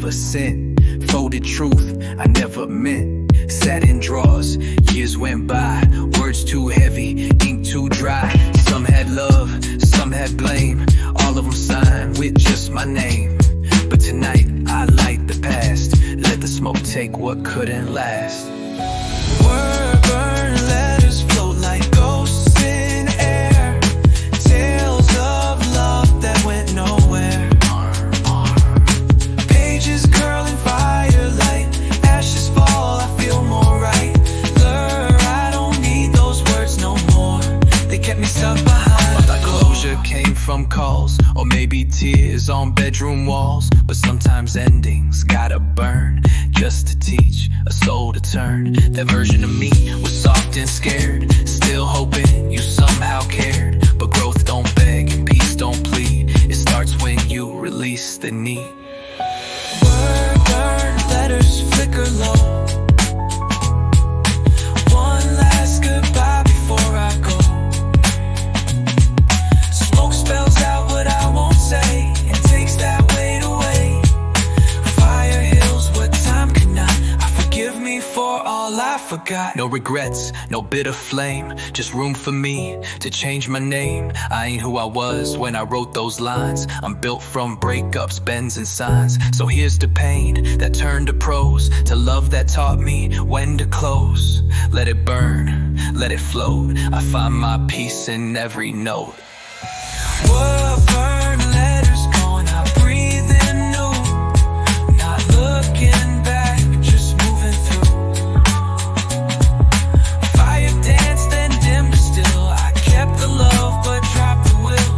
never sent. Folded truth I never meant. Sat in drawers, years went by. Words too heavy, ink too dry. Some had love, some had blame. All of them signed with just my name. But tonight I light the past. Let the smoke take what couldn't last. Word burn, letters float like ghosts in air. Tales of love that went nowhere. Pages curling firelight. Ashes fall, I feel more right. Blur, I don't need those words no more. They kept me stuck behind. Closure came from calls, or maybe tears on bedroom walls. But sometimes endings gotta burn, just to teach a soul to turn. That version of me was soft and scared, still hoping you somehow cared. But growth don't beg and peace don't plead. It starts when you release the need. Word burn, letters flicker low. One last goodbye before I go. Smoke spells out what I won't say and takes that weight away. Fire heals what time could not. Forgive me for all I forgot. No regrets, no bitter flame. Just room for me to change my name. I ain't who I was when I wrote those lines. I'm built from breakups, bends and signs. So here's the pain that turned to prose, to love that taught me when to close. Let it burn, let it float. I find my peace in every note. Word burn, letters gone, I breathe in new. Not looking back, just moving through. Fire danced and dimmed, but still I kept the love but dropped the will.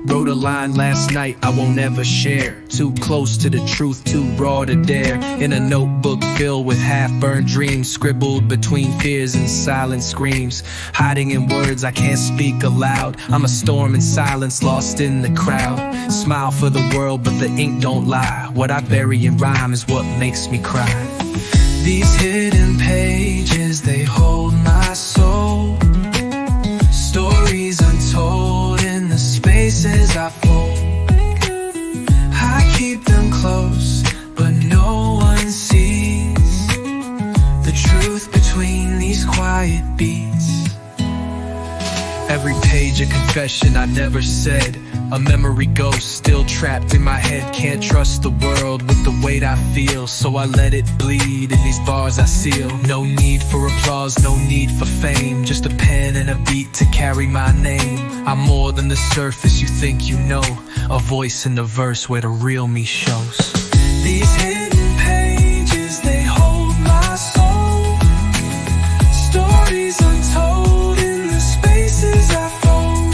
Wrote a line last night I won't ever share. Too close to the truth, too raw to dare. In a notebook filled with half-burned dreams, scribbled between fears and silent screams. Hiding in words I can't speak aloud. I'm a storm in silence, lost in the crowd. Smile for the world, but the ink don't lie. What I bury in rhyme is what makes me cry. These hidden pages, they hold my soul. Stories untold in the spaces I fold. I keep them close, but no one sees the truth between these quiet beats. Every page a confession I never said. A memory ghost still trapped in my head. Can't trust the world with the weight I feel, so I let it bleed in these bars I seal. No need for applause, no need for fame. Just a pen and a beat to carry my name. I'm more than the surface you think you know. A voice in the verse where the real me shows. These hidden pages, they hold my soul. Stories untold in the spaces I fold.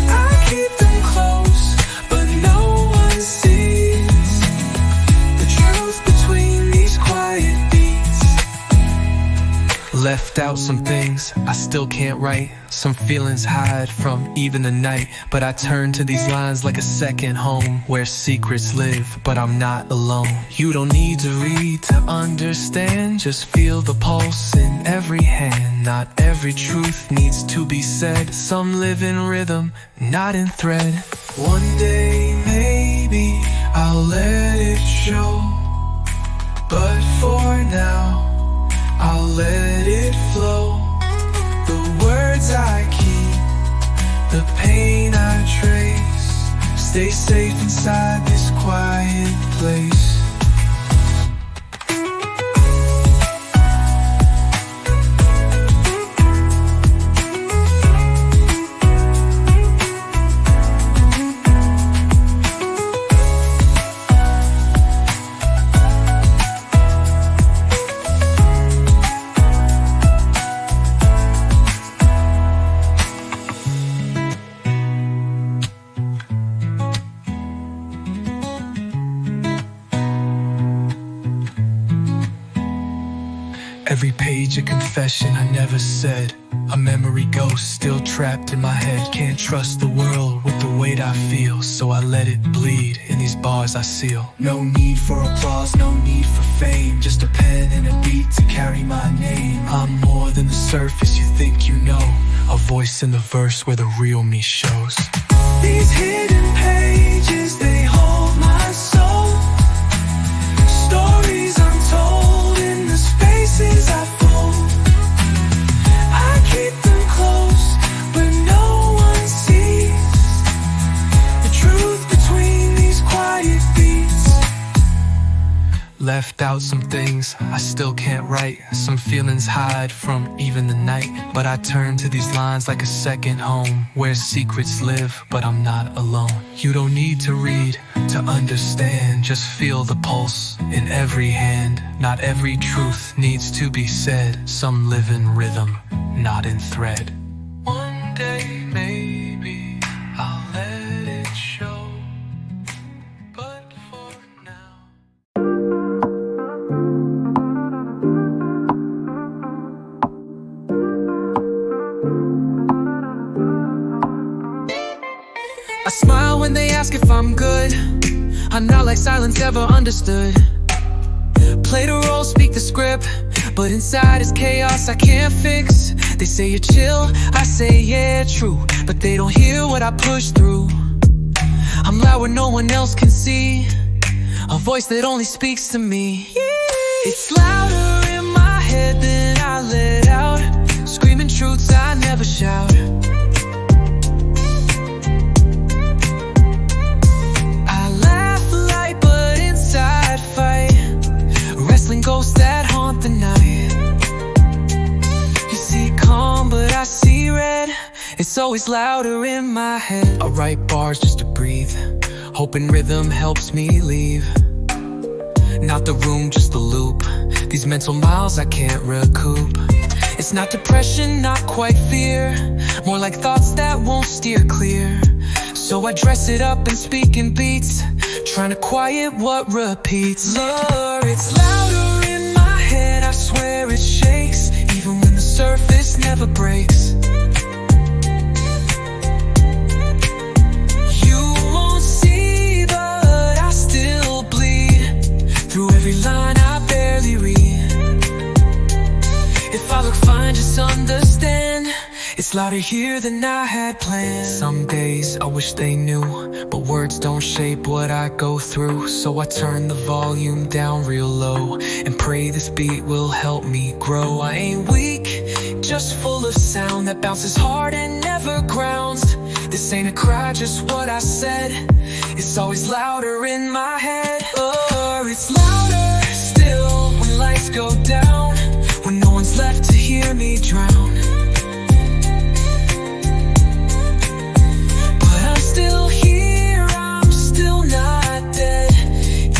I keep them close, but no one sees the truth between these quiet beats. Left out some things I still can't write. Some feelings hide from even the night. But I turn to these lines like a second home, where secrets live, but I'm not alone. You don't need to read to understand. Just feel the pulse in every hand. Not every truth needs to be said. Some live in rhythm, not in thread. One day maybe I'll let it show, but for now I'll let it flow. The words I keep, the pain I trace, stay safe inside this quiet place. Every page a confession I never said. A memory ghost still trapped in my head. Can't trust the world with the weight I feel, so I let it bleed in these bars I seal. No need for applause, no need for fame, just a pen and a beat to carry my name. I'm more than the surface you think you know, a voice in the verse where the real me shows. These hidden pages, they hold my soul. Stories untold in the spaces I fold. I keep them close, but no one sees the truth between these quiet beats. Left out some things I still can't write. Some feelings hide from even the night, but I turn to these lines like a second home, where secrets live, but I'm not alone. You don't need to read to understand, just feel the pulse in every hand. Not every truth needs to be said. Some live in rhythm, not in thread. One day maybe I'll let it show, but for now. I smile when they ask if I'm good. I'm not like silence ever understood. Play the role, speak the script, but inside is chaos I can't fix. They say you're chill, I say yeah, true, but they don't hear what I push through. I'm loud where no one else can see, a voice that only speaks to me. It's louder in my head than I let out, screaming truths I never shout. Ghosts that haunt the night. You see calm, but I see red. It's always louder in my head. I write bars just to breathe, hoping rhythm helps me leave. Not the room, just the loop. These mental miles I can't recoup. It's not depression, not quite fear, more like thoughts that won't steer clear. So I dress it up and speak in beats, trying to quiet what repeats. Lord, it's louder in my head, I swear it shakes, even when the surface never breaks. You won't see, but I still bleed through every line I barely read. If I look fine, just understand, it's louder here than I had planned. Some days I wish they knew, but words don't shape what I go through. So I turn the volume down real low and pray this beat will help me grow. I ain't weak, just full of sound that bounces hard and never grounds. This ain't a cry, just what I said. It's always louder in my head. Or it's louder still when lights go down, when no one's left to hear me drown. Still here, I'm still not dead,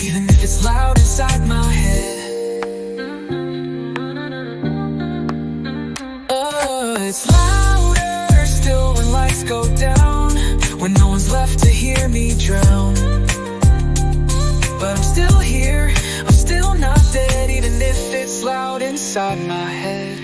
even if it's loud inside my head. Oh, it's louder still when lights go down, when no one's left to hear me drown. But I'm still here, I'm still not dead, even if it's loud inside my head.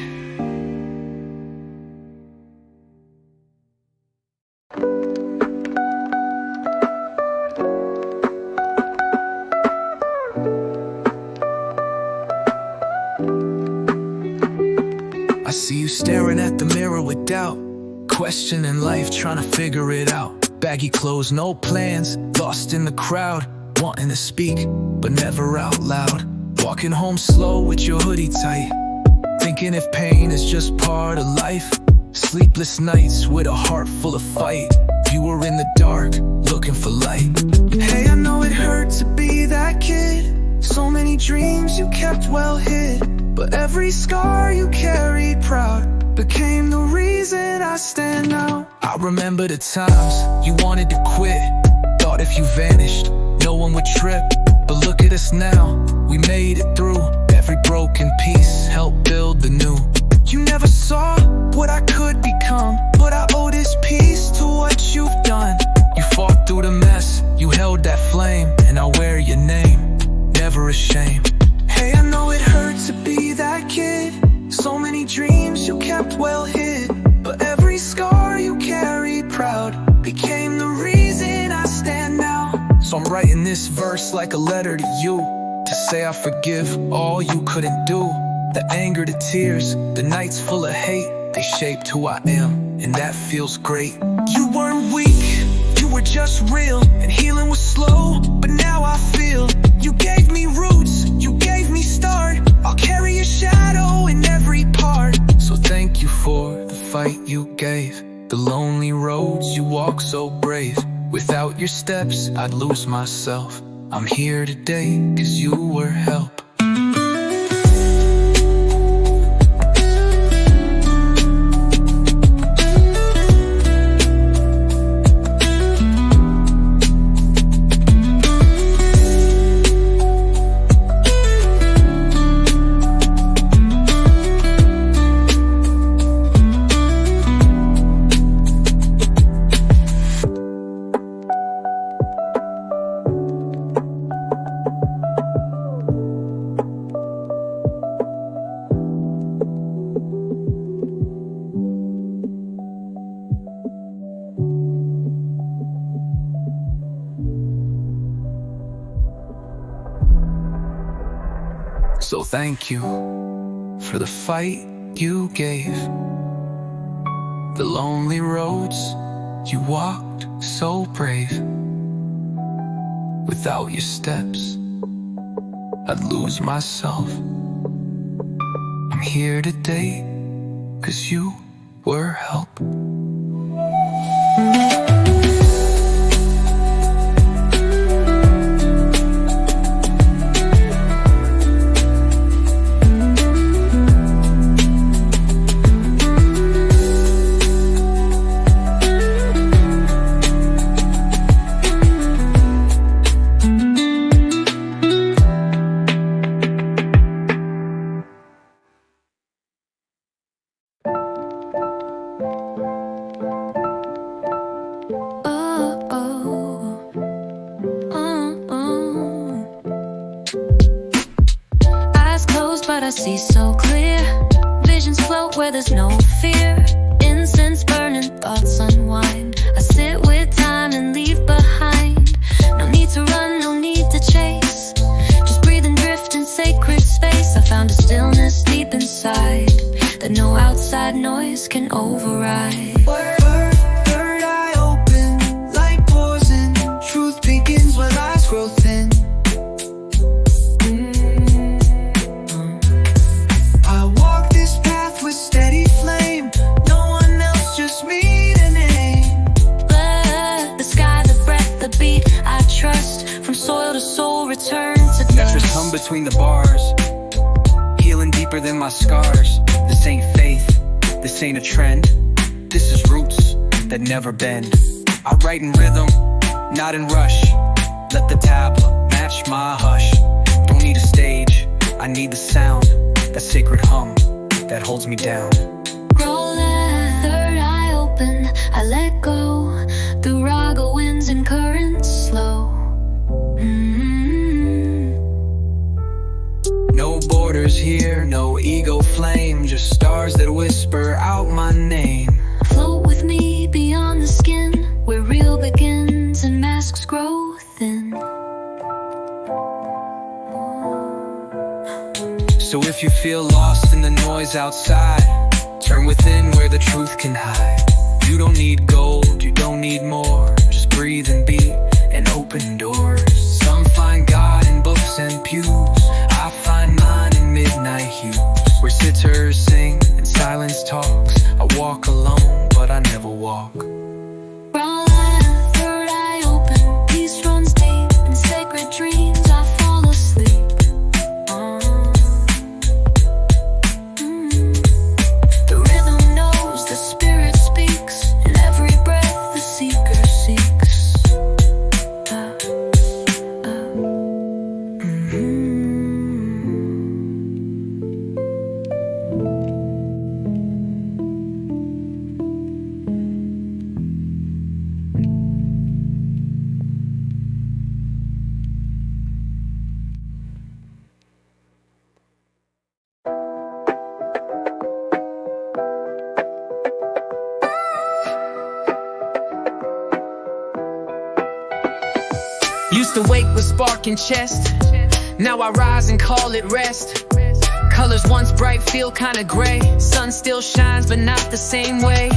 I see you staring at the mirror with doubt, questioning life, trying to figure it out. Baggy clothes, no plans, lost in the crowd, wanting to speak, but never out loud. Walking home slow with your hoodie tight, thinking if pain is just part of life. Sleepless nights with a heart full of fight. You were in the dark, looking for light. Hey, I know it hurt to be that kid, so many dreams you kept well hid, but every scar you carried proud became the reason I stand now. I remember the times you wanted to quit, thought if you vanished, no one would trip. But look at us now, we made it through. Every broken piece helped build the new. You never saw what I could become, but I owe this piece to what you've done. You fought through the mess, you held that flame, and I wear your name, never ashamed. Hey, I know it hurt to be that kid, writing this verse like a letter to you, to say I forgive all you couldn't do. The anger, the tears, the nights full of hate, they shaped who I am, and that feels great. You weren't weak, you were just real, and healing was slow, but now I feel. You gave me roots, you gave me start. I'll carry your shadow in every part. So thank you for the fight you gave, the lonely roads you walk so brave. Without your steps, I'd lose myself. I'm here today, 'cause you were help. So thank you for the fight you gave, the lonely roads you walked so brave. Without your steps, I'd lose myself. I'm here today, 'cause you were help. But I see so clear. Visions float where there's no fear. Incense burning, thoughts unwind. I sit with time and leave behind. No need to run, no need to chase. Just breathe and drift in sacred space. I found a stillness deep inside that no outside noise can override. Third eye open, light pours in. Truth begins when lies grow thin. Steady flame, no one else, just me to name. The sky, the breath, the beat I trust. From soil to soul, return to dust. Metrics hum between the bars, healing deeper than my scars. This ain't faith, this ain't a trend. This is roots that never bend. I write in rhythm, not in rush. Let the tablet match my hush. Don't need a stage, I need the sound. That sacred hum that holds me down. Rolling, third eye open, I let go. Through raga winds and currents slow. No borders here, no ego flame. Just stars that whisper out my name. Float with me beyond the skin, where real begins and masks grow thin. So if you feel lost in the noise outside, turn within where the truth can hide. You don't need gold, you don't need more. Just breathe and be and open doors. Some find God in books and pews. I find mine in midnight hues, where sitters sing and silence talks. I walk alone, but I never walk. Rolling, third eye open, peace runs deep. In sacred dreams I fall asleep. The spirit speaks, in every breath the seeker seeks. Used to wake with sparking chest, now I rise and call it rest. Colors once bright feel kinda gray. Sun still shines but not the same way.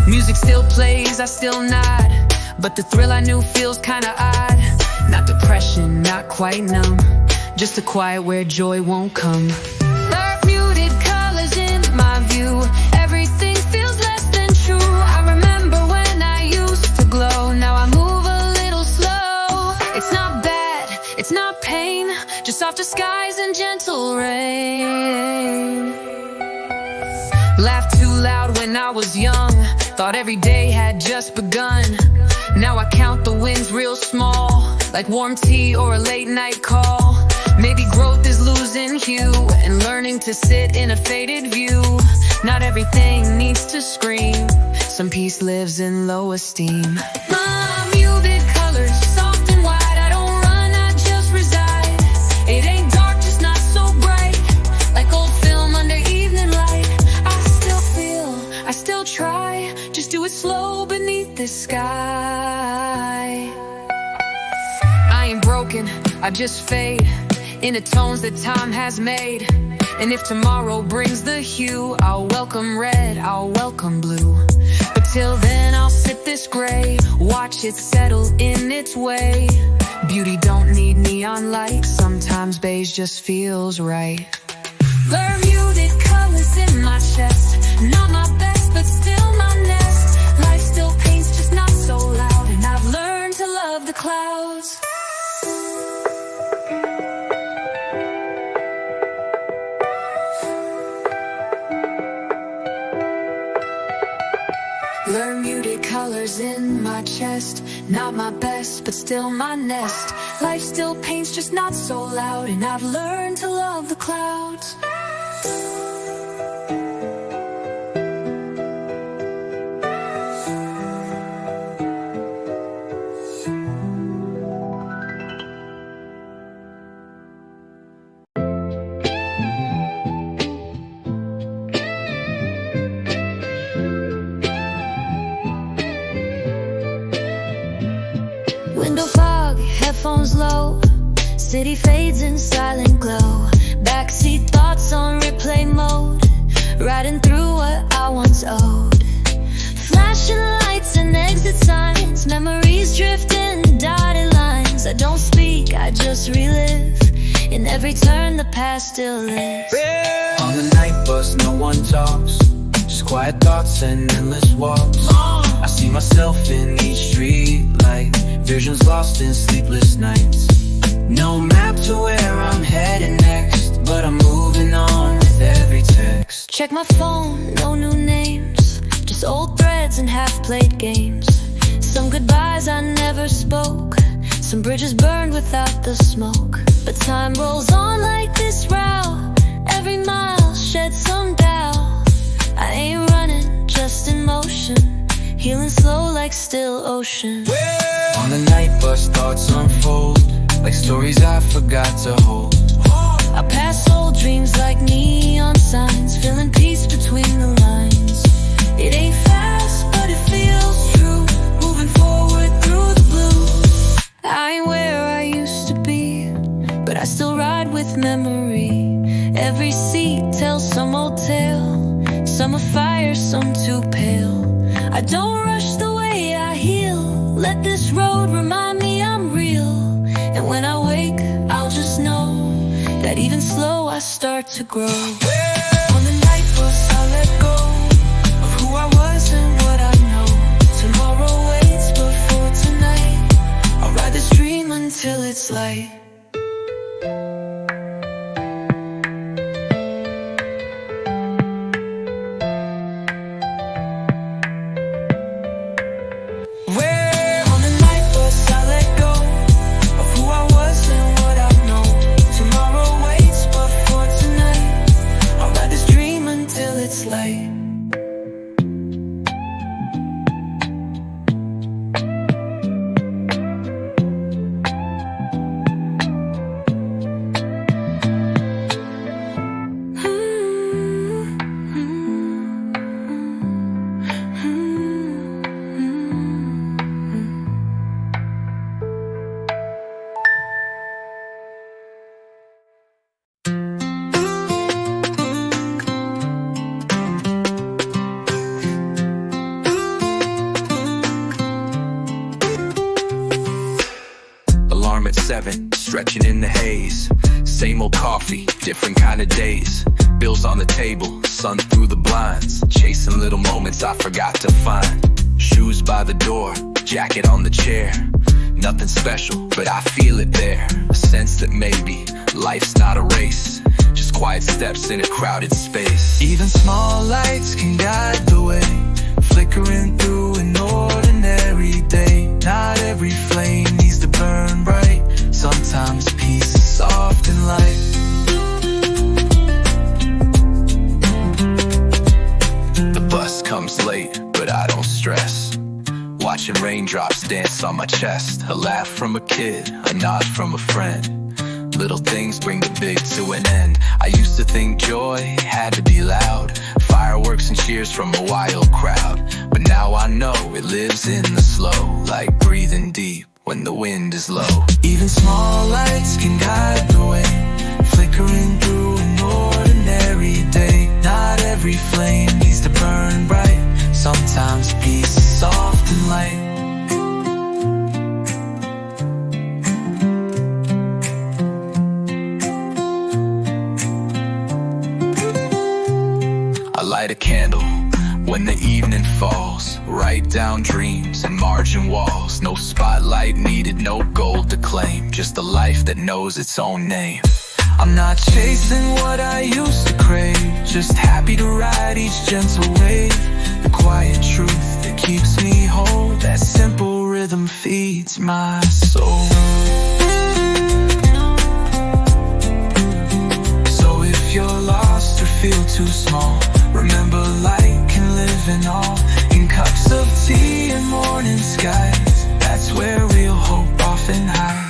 Music still plays, I still nod, but the thrill I knew feels kinda odd. Not depression, not quite numb, just a quiet where joy won't come. Dark muted colors in my view, everything feels less than true. I remember when I used to glow, now I move a little slow. It's not bad, it's not pain, just softer skies and gentle rain. Laughed too loud when I was young, thought every day had just begun. Now I count the wins real small, like warm tea or a late night call. Maybe growth is losing hue and learning to sit in a faded view. Not everything needs to scream, some peace lives in low esteem. My muted colors, soft and wide, I don't run, I just reside. It ain't dark, just not so bright, like old film under evening light. I still feel, I still try, just do it slow beneath the sky. I ain't broken, I just fade in the tones that time has made. And if tomorrow brings the hue, I'll welcome red, I'll welcome blue. But till then I'll sip this gray, watch it settle in its way. Beauty don't need neon lights, sometimes beige just feels right. Bermuted colors in my chest, not my best but still my nest. Life still paints, just not so loud, and I've learned to love the clouds. Bermuted colors in my chest, not my best but still my nest. Life still paints, just not so loud, and I've learned to love the clouds. Window fog, headphones low, city fades in silent glow. Backseat thoughts on replay mode, riding through what I once owed. Flashing lights and exit signs, memories drifting dotted lines. I don't speak, I just relive, in every turn the past still lives. On the night bus no one talks, just quiet thoughts and endless walks. I see myself in each street light, visions lost in sleepless nights. No map to where I'm headed next, but I'm moving on with every text. Check my phone, no new names, just old threads and half-played games. Some goodbyes I never spoke, some bridges burned without the smoke. But time rolls on like this route, every mile sheds some doubt. I ain't running, just in motion, healing slow like still ocean. On the night bus thoughts unfold, like stories I forgot to hold. I pass old dreams like neon signs, feeling peace between the lines. It ain't fast, but it feels true, moving forward through the blue. I ain't where I used to be, but I still ride with memory. Every seat tells some old tale, some afire, some too pale. I don't rush the way I heal, let this road remind me I'm real. And when I wake, I'll just know that even slow I start to grow. On the night bus I let go of who I was and what I know. Tomorrow waits, but for tonight I'll ride this dream until it's light. at 7, stretching in the haze. Same old coffee, different kind of days. Bills on the table, sun through the blinds. Chasing little moments I forgot to find. Shoes by the door, jacket on the chair. Nothing special, but I feel it there. A sense that maybe life's not a race, just quiet steps in a crowded space. Even small lights can guide the way, flickering through an ordinary day. Not every flame needs to burn bright. Sometimes peace is soft and light. The bus comes late, but I don't stress. Watching raindrops dance on my chest. A laugh from a kid, a nod from a friend. Little things bring the big to an end. I used to think joy had to be loud, fireworks and cheers from a wild crowd. But now I know it lives in the slow, like breathing deep when the wind is low. Even small lights can guide the way, flickering through an ordinary day. Not every flame needs to burn bright. Sometimes peace is soft and light. I light a candle when the evening falls. Write down dreams and margin walls. No spotlight needed, no gold to claim. Just a life that knows its own name. I'm not chasing what I used to crave, just happy to ride each gentle wave. The quiet truth that keeps me whole, that simple rhythm feeds my soul. So if you're lost or feel too small, remember light can live in all. In cups of tea and morning skies, that's where real hope often hides.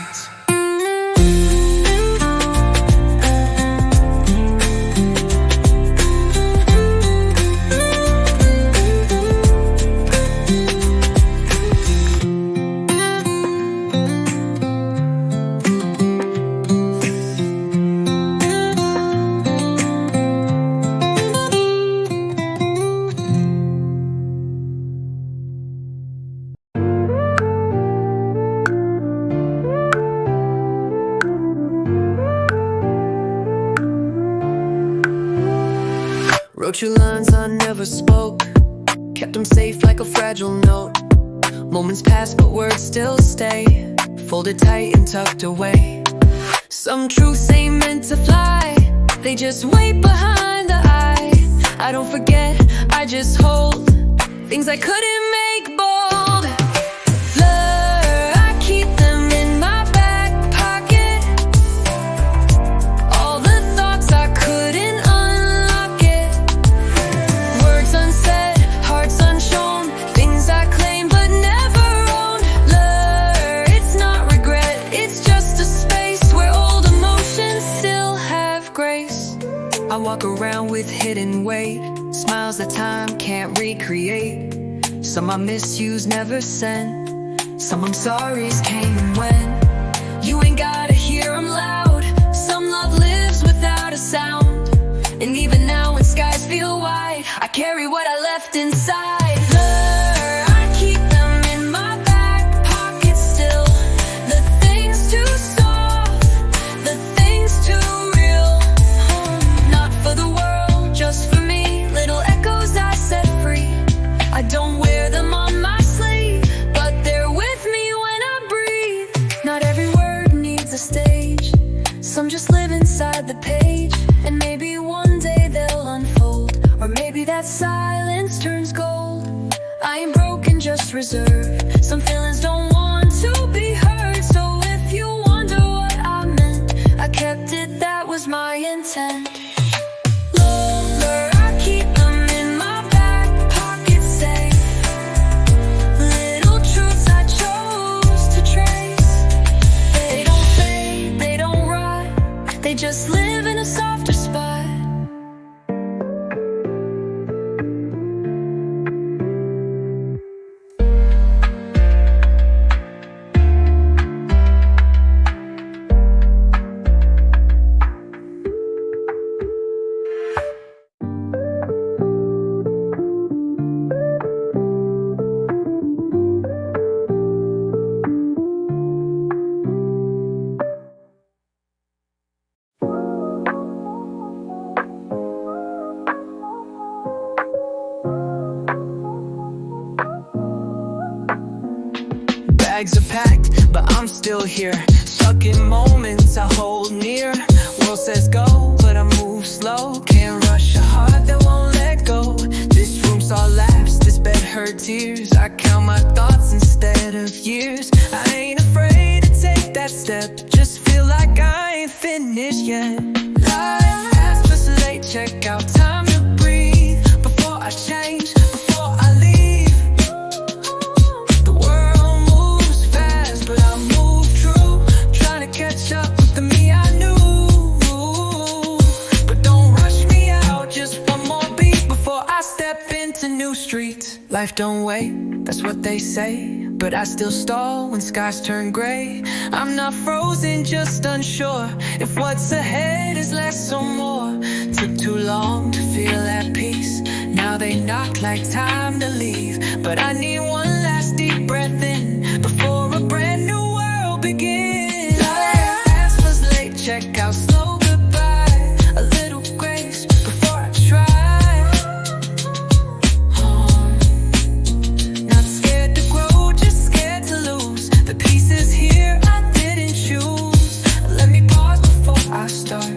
Wrote you lines I never spoke, kept them safe like a fragile note. Moments pass but words still stay, folded tight and tucked away. Some truths ain't meant to fly, they just wait behind the eye. I don't forget, I just hold things I couldn't make bold. Blur, I keep them in my back pocket. All the thoughts I couldn't unlock it. Words unsaid, hearts unshown, things I claim but never owned. Blur, it's not regret, it's just a space where old emotions still have grace. I walk around with hidden weight, smiles that time can't recreate. Some I misused, never sent. Some I'm sorry's came and went. You ain't gotta hear 'em loud. Some love lives without a sound. And even now when skies feel wide, I carry what I left inside. Blur, I keep them in my back pocket still. The things too soft, the things too real. Not for the world, just for me. Little echoes I set free. I don't wear them on my sleeve, but they're with me when I breathe. Not every word needs a stage, some just live inside the page. And maybe one day they'll unfold, or maybe that silence turns gold. I ain't broken, just reserved. Some feelings don't want to be heard. So if you wonder what I meant, I kept it, that was my intent. Longer, I keep them in my back pocket safe. Little truths I chose to trace. They don't fade, they don't rot, they just live in a softer spot. bags are packed, but I'm still here, stuck in moments I hold near. World says go, but I move slow. Can't rush a heart that won't let go. This room saw laughs, this bed heard tears. I count my thoughts instead of years. I ain't afraid to take that step, just feel like I ain't finished yet. Life fast, but late, check out, time to breathe. Before I change, before I leave. The world moves fast, but I move true, trying to catch up with the me I knew. But don't rush me out, just one more beat before I step into new streets. Life don't wait, that's what they say, but I still stall when skies turn gray. I'm not frozen, just unsure if what's ahead is less or more. Took too long to feel at peace, now they knock like time to leave. But I need one last deep breath in before a brand new world begins. Life fast was late, check out, slow goodbye. A little grace before I try. Not scared to grow, just scared to lose the pieces here I didn't choose. Let me pause before I start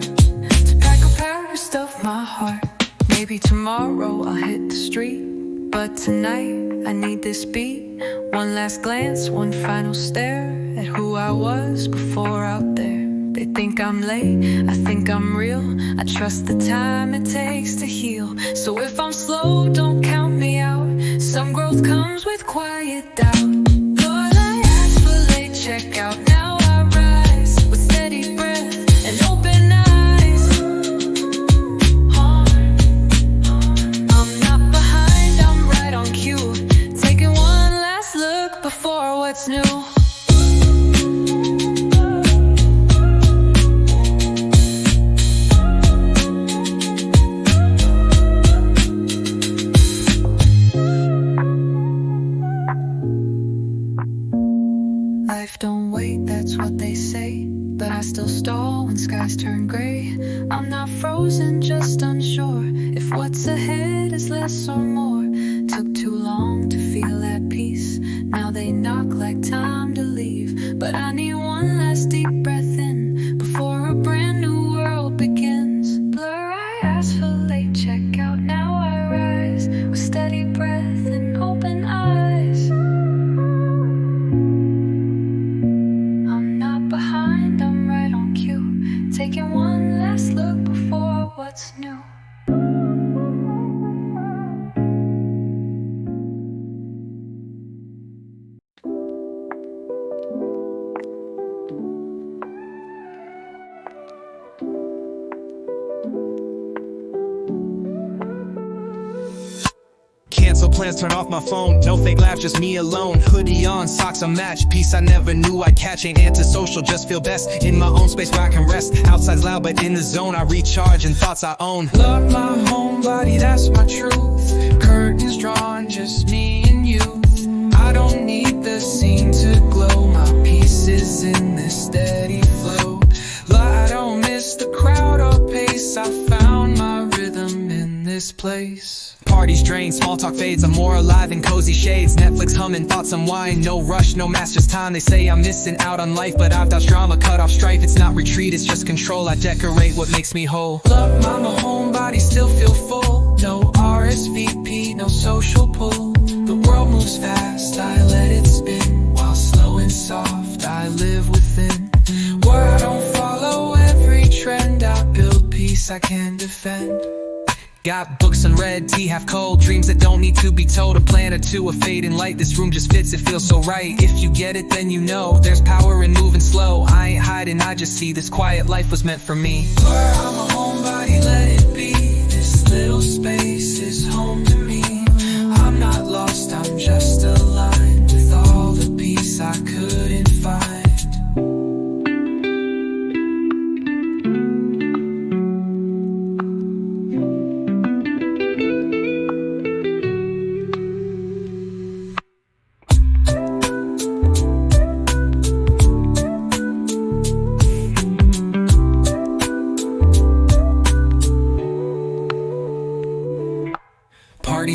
to pack a pair, stuff my heart. Maybe tomorrow I'll hit the street, but tonight I need this beat. One last glance, one final stare at who I was before out there. They think I'm late, I think I'm real. I trust the time it takes to heal. So if I'm slow, don't count me out. Some growth comes with quiet doubt. Lord, I asked for late checkout, now I rise with steady breath and open eyes. I'm not behind, I'm right on cue, taking one last look before what's new. Life don't wait, that's what they say, but I still stall when skies turn gray. I'm not frozen, just unsure if what's ahead is less or more. Took too long to feel at peace, now they knock like time to leave. But I need one last deep breath in before a brand new world begins. Blur, I asked for late checkout, now I rise with steady breath and open eyes. Behind, I'm right on cue, taking one last look before what's new. Cancel plans, turn off my phone. No fake laugh, just me alone. Hoodie on, socks unmatched. Peace I never knew I'd catch. Ain't antisocial, just feel best in my own space where I can rest. Outside's loud, but in the zone I recharge and thoughts I own. Love my homebody, that's my truth. Curtains drawn, just me and you. I don't need the scene to glow. My pieces in this steady flow. I don't miss the crowd or pace. I found my rhythm in this place. Parties drain, small talk fades. I'm more alive in cozy shades. Netflix humming, thoughts unwind. No rush, no master's time. They say I'm missing out on life, but I've dodged drama, cut off strife. It's not retreat, it's just control. I decorate what makes me whole. Love mama, homebody, still feel full. No RSVP, no social pull. The world moves fast, I let it spin. While slow and soft, I live within. Where I don't follow every trend, I build peace I can defend. Got books unread, tea half cold. Dreams that don't need to be told. A plan or two, a fading light. This room just fits, it feels so right. If you get it, then you know there's power in moving slow. I ain't hiding, I just see this quiet life was meant for me. Where I'm a homebody, let it be. This little space is home to me. I'm not lost, I'm just aligned with all the peace I couldn't find.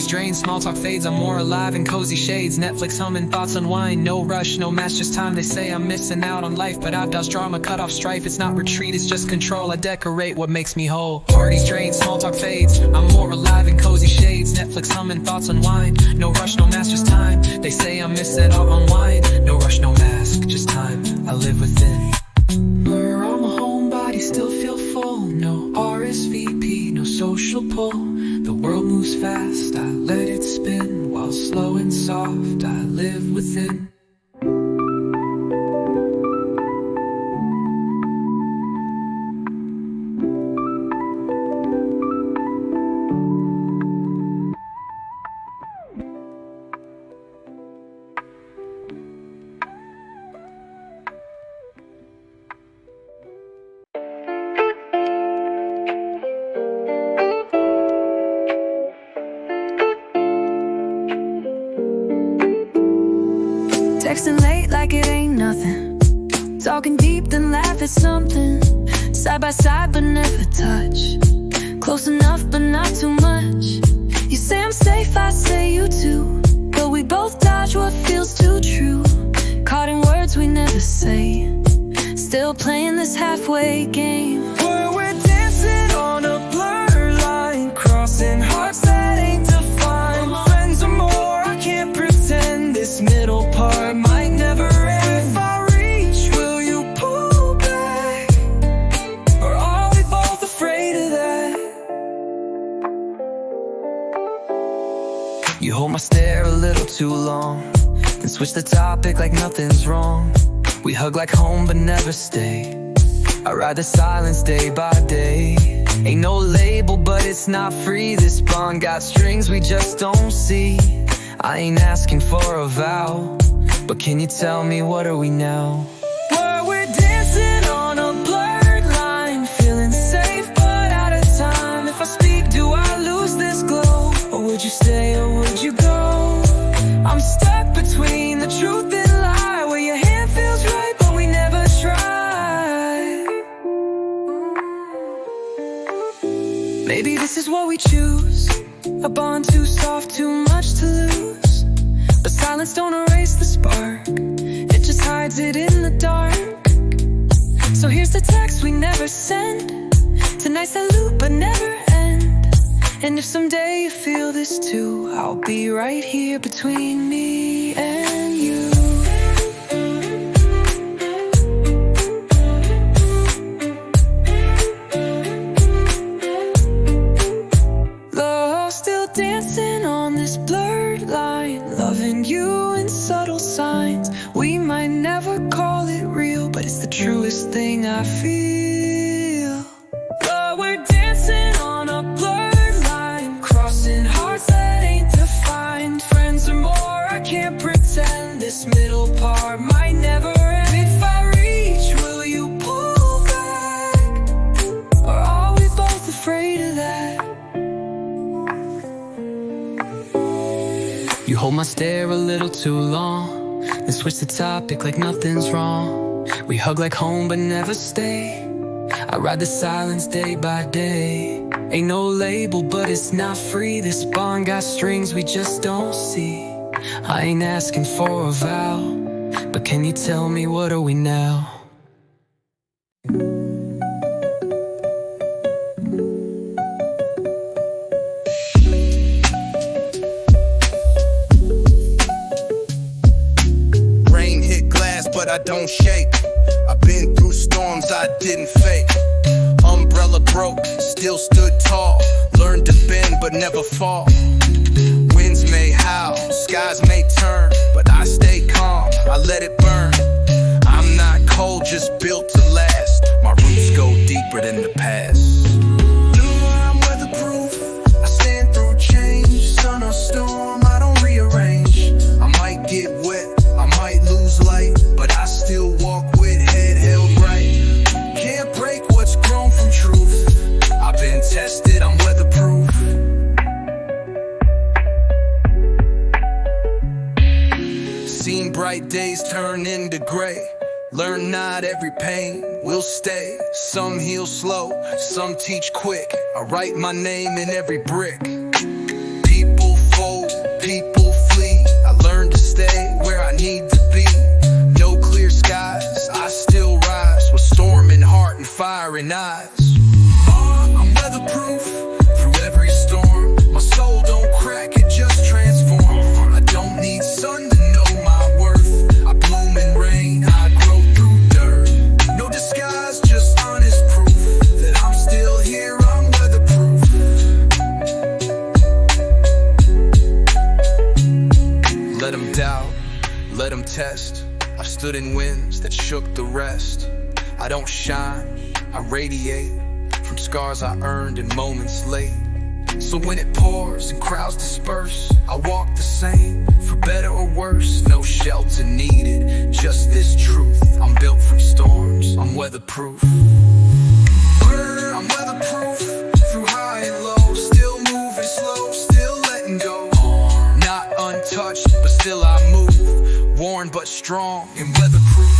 drained, small talk fades. I'm more alive in cozy shades. Netflix humming, thoughts unwind. No rush, no match, just time. They say I'm missing out on life, but I've dodged drama, cut off strife. It's not retreat, it's just control. I decorate what makes me whole. Parties drained, small talk fades. I'm more alive in cozy shades. Netflix humming, thoughts unwind. No rush, no match, just time. They say I'm missing out on wine. No rush, no mask, just time. I live within. Where I'm a homebody, still feel full. No RSVP, no social pull. The world moves fast, I let it spin. While slow and soft, I live within. Texting late like it ain't nothing. Talking deep, then laugh at something. Side by side, but never touch. Close enough, but not too much. You say I'm safe, I say you too. But we both dodge what feels too true. Caught in words we never say. Still playing this halfway game. Where we're dancing on a blurred line, crossing hearts that ain't defined. Friends or more, I can't pretend. This middle part might never end. If I reach, will you pull back? Or are we both afraid of that? You hold my stare a little too long, then switch the topic like nothing's wrong. We hug like home but never stay. I ride the silence day by day. Ain't no label but it's not free. This bond got strings we just don't see. I ain't asking for a vow, but can you tell me what are we now? Where we're dancing on a blurred line, feeling safe but out of time. If I speak, do I lose this glow? Or would you stay or would you go? I'm stuck between the truth and lie, where your hand feels right but we never try. Maybe this is what we choose, a bond too soft, too much to lose. But silence don't erase the spark, it just hides it in the dark. So here's the text we never send. Tonight's a loop but never end. And if someday you feel this too, I'll be right here between me and you. Love still dancing on this blurred line, loving you in subtle signs. We might never call it real, but it's the truest thing I feel. But we're dancing on a blurred line, crossing hearts that ain't defined. Friends or more, I can't pretend. This middle part might never end. If I reach, will you pull back? Or are we both afraid of that? You hold my stare a little too long, then switch the topic like nothing's wrong. We hug like home but never stay. I ride the silence day by day. Ain't no label but it's not free. This bond got strings we just don't see. I ain't asking for a vow, but can you tell me what are we now? Rain hit glass, but I don't shake. I've been through storms I didn't fake. Umbrella broke, still stood tall. Learned to bend, but never fall. Winds may howl, skies may turn, but I stay calm, I let it burn. I'm not cold, just built to last. My roots go deeper than the past. I'm weatherproof, I stand through change. Sun or storm, I don't rearrange. I might get wet, I might lose light, but I still walk with head held right. Can't break what's grown from truth. I've been tested, I'm weatherproof. Seen bright days turn into gray. Learn not every pain will stay. Some heal slow, some teach quick. I write my name in every brick. People fall Let them doubt, let them test. I've stood in winds that shook the rest. I don't shine, I radiate from scars I earned in moments late. So when it pours and crowds disperse, I walk the same, for better or worse. No shelter needed, just this truth. I'm built from storms, I'm weatherproof. I'm weatherproof, through high and low. Still moving slow, still letting go. Not untouched, but still I move. Worn but strong and weatherproof.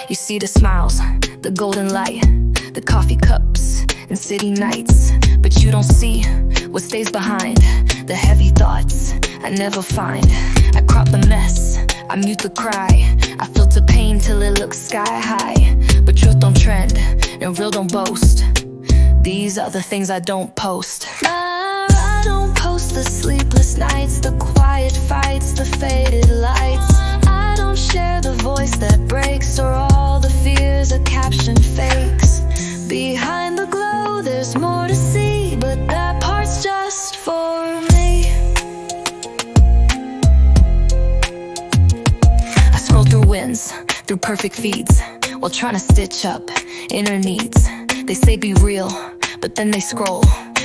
You see the smiles, the golden light, the coffee cups and city nights, but you don't see what stays behind, the heavy thoughts I never find. I crop the mess, I mute the cry, I filter pain till it looks sky high. But truth don't trend, and real don't boast. These are the things I don't post. I don't post the sleepless nights, the quiet fights, the faded lights. I don't share the voice that breaks, or all the fears a caption fakes. Behind the glow there's more to see, but that part's just for me. I scroll through wins, through perfect feeds, while trying to stitch up inner needs. They say be real, but then they scroll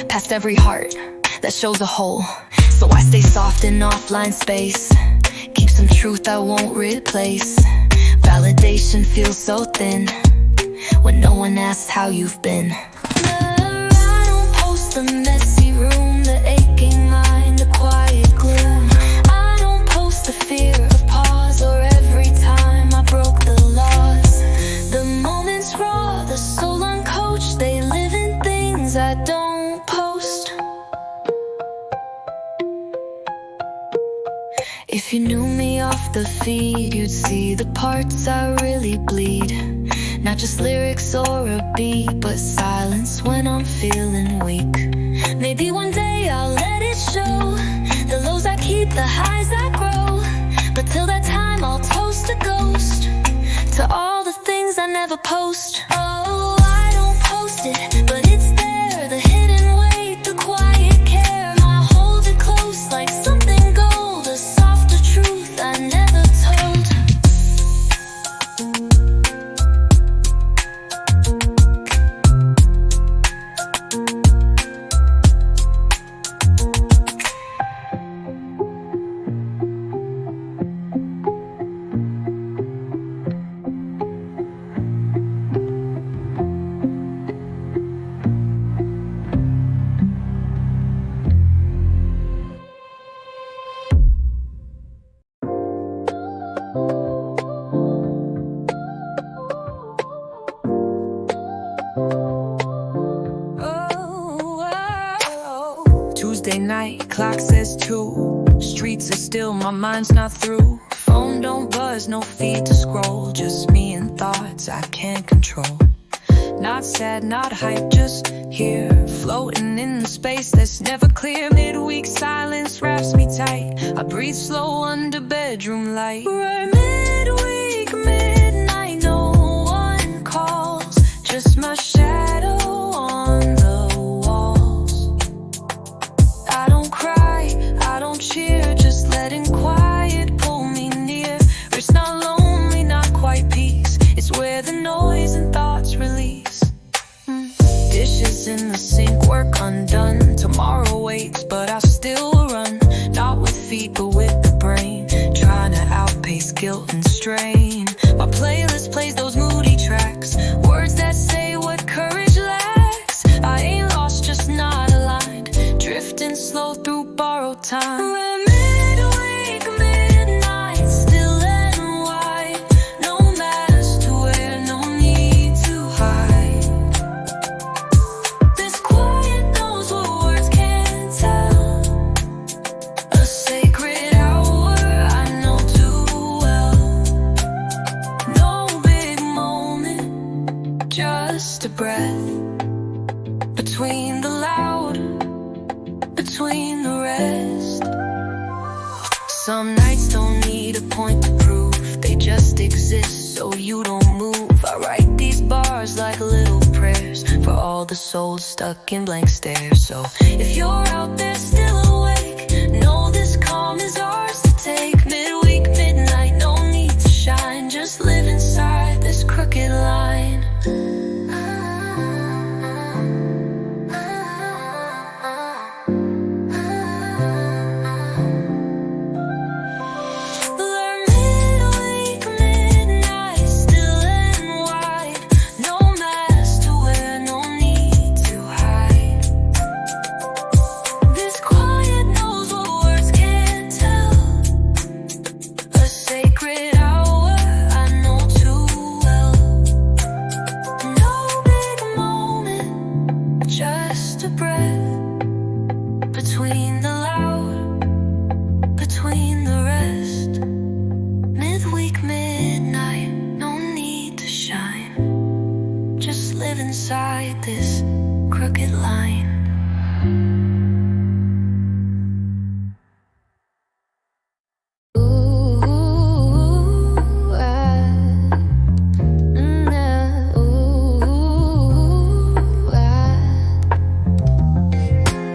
past every heart that shows a hole. So I stay soft in offline space, keep some truth I won't replace. Validation feels so thin when no one asks how you've been. I don't post the messy room, the aching mind, the quiet gloom. I don't post the fear of pause, or every time I broke the laws. The moments raw, the soul uncoached, they live in things I don't post. If you knew me off the feed, you'd see the parts I really bleed. Not just lyrics or a beat, but silence when I'm feeling weak. Maybe one day I'll let it show, the lows I keep, the highs I grow. But till that time I'll toast a ghost to all the things I never post. Oh, I don't post it, but it's there, the hidden weight, the quiet care. I hold it close like something gold, a softer truth I never told. Tuesday night, clock says 2. Streets are still, my mind's not through. Phone don't buzz, no feed to scroll. Just me and thoughts I can't control. Not sad, not hype, just here, floating in the space that's never clear. Midweek silence wraps me tight, I breathe slow under bedroom light. We're midweek, midnight, no one calls, just my shadow on the walls. I don't cry, I don't cheer, just letting quiet pull me near. It's not lonely, not quite peace, it's where the noise and thoughts release. Dishes in the sink, work undone. Tomorrow waits, but I still run. Not with feet, but with the brain. Trying to outpace guilt and strain. My playlist plays those moody tracks, words that say what courage lacks. I ain't lost, just not aligned, drifting slow through borrowed time. We're midweek, breath between the loud, between the rest. Some nights don't need a point to prove, they just exist so you don't move. I write these bars like little prayers for all the souls stuck in blank stares. So if you're out there still awake, know this calm is ours to take. Midweek, midnight, no need to shine, just live inside this crooked line. Between the loud, between the rest. Midweek, midnight, no need to shine, just live inside this crooked line.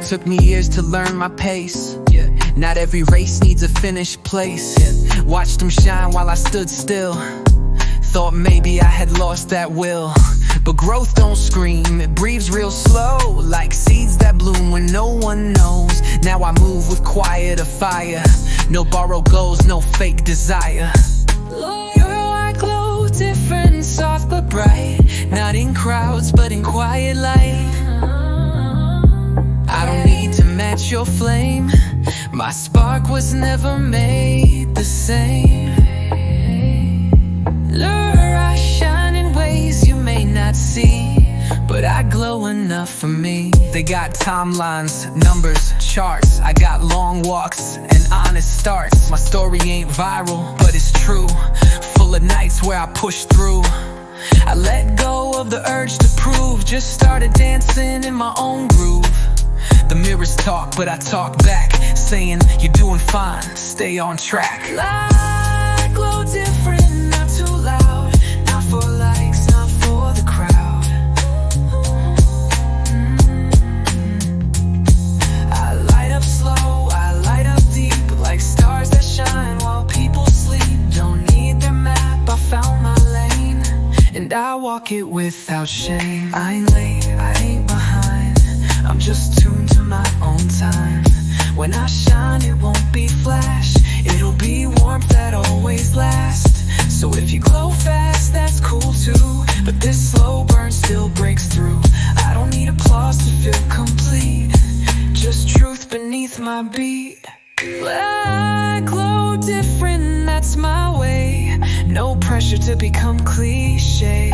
Took me years to learn my pace. Yeah. Not every race needs a finished place. Yeah. Watched them shine while I stood still. Thought maybe I had lost that will. But growth don't scream, it breathes real slow, like seeds that bloom when no one knows. Now I move with quieter fire. No borrowed goals, no fake desire. Your white glow, different, soft but bright. Not in crowds, but in quiet light. I don't need to match your flame. My spark was never made the same. Lure, I shine in ways you may not see, but I glow enough for me. They got timelines, numbers, charts. I got long walks and honest starts. My story ain't viral, but it's true. Full of nights where I push through. I let go of the urge to prove. Just started dancing in my own groove. The mirrors talk, but I talk back, saying you're doing fine, stay on track. Light glow different, not too loud, not for likes, not for the crowd. I light up slow, I light up deep, like stars that shine while people sleep. Don't need their map, I found my lane, and I walk it without shame. I ain't late, I ain't behind, I'm just tuned to my own time. When I shine, it won't be flash, it'll be warmth that always lasts. So if you glow fast, that's cool too, but this slow burn still breaks through. I don't need applause to feel complete, just truth beneath my beat. I glow different, that's my way. No pressure to become cliche.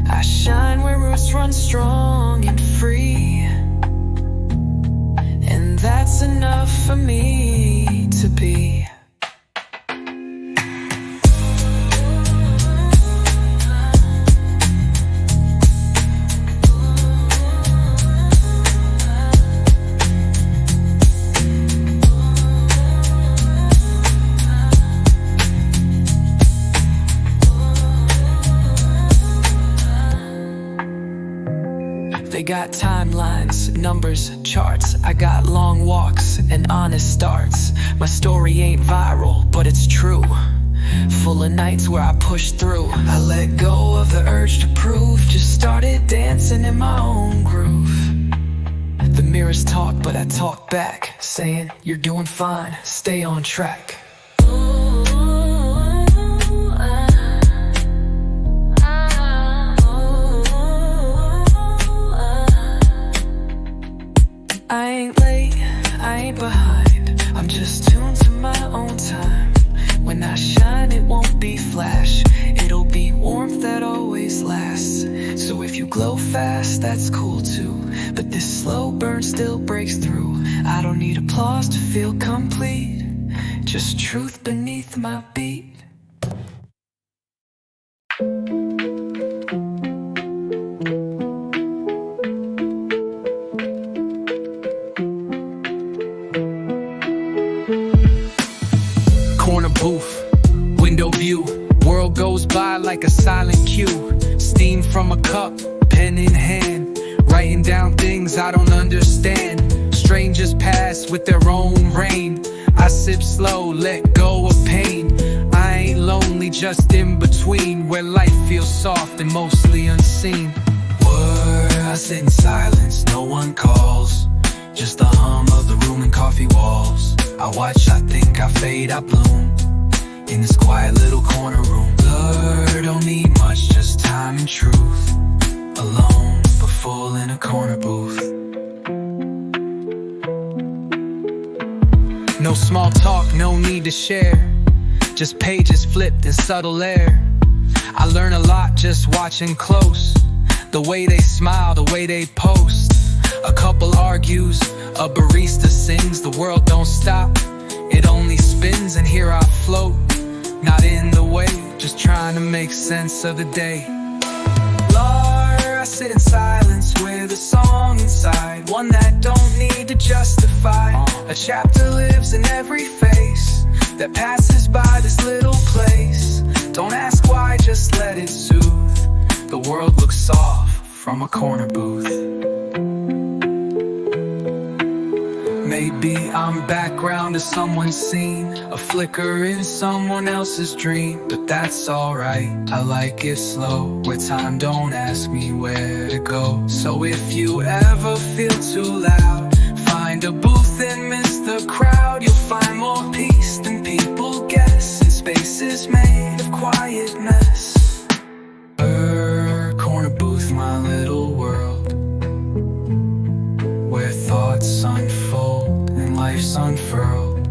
I shine where roots run strong and free, and that's enough for me to be. They got timelines, numbers, charts. I got long walks and honest starts. My story ain't viral, but it's true. Full of nights where I push through. I let go of the urge to prove. Just started dancing in my own groove. The mirrors talk, but I talk back, saying you're doing fine, stay on track. I ain't late, I ain't behind, I'm just tuned to my own time. When I shine, it won't be flash, it'll be warmth that always lasts. So if you glow fast, that's cool too, but this slow burn still breaks through. I don't need applause to feel complete, just truth beneath my beat. corner booth, window view. World goes by like a silent cue. Steam from a cup, pen in hand, writing down things I don't understand. Strangers pass with their own rain. I sip slow, let go of pain. I ain't lonely, just in between, where life feels soft and mostly unseen. I sit in silence, no one calls, just the hum of the room and coffee walls. I watch, I think, I fade, I bloom in this quiet little corner room. Blur, don't need much, just time and truth. Alone, but full in a corner booth. No small talk, no need to share, just pages flipped in subtle air. I learn a lot just watching close, the way they smile, the way they post. A couple argues, a barista sings. The world don't stop, it only spins. And here I float, not in the way, just trying to make sense of the day. Lord, I sit in silence with a song inside, one that don't need to justify. A chapter lives in every face that passes by this little place. Don't ask why, just let it soothe. The world looks soft from a corner booth. Maybe I'm background to someone's scene, a flicker in someone else's dream. But that's alright, I like it slow, where time don't ask me where to go. So if you ever feel too loud, find a booth and miss the crowd. You'll find more peace than people guess, in spaces made of quietness. Corner booth, my little world, where thoughts unfold and life's unfurled.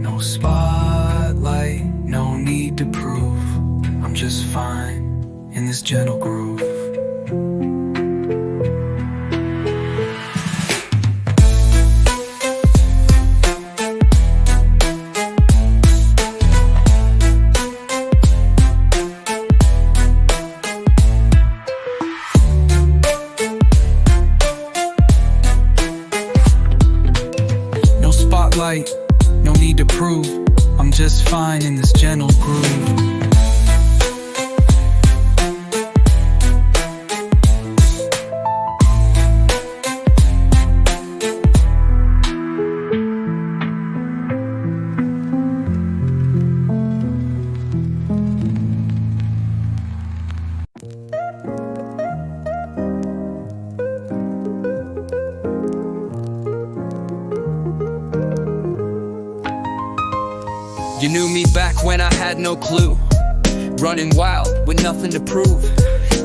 No spotlight, no need to prove, I'm just fine in this gentle groove. No need to prove, I'm just fine in this gentle groove. You knew me back when I had no clue, running wild with nothing to prove.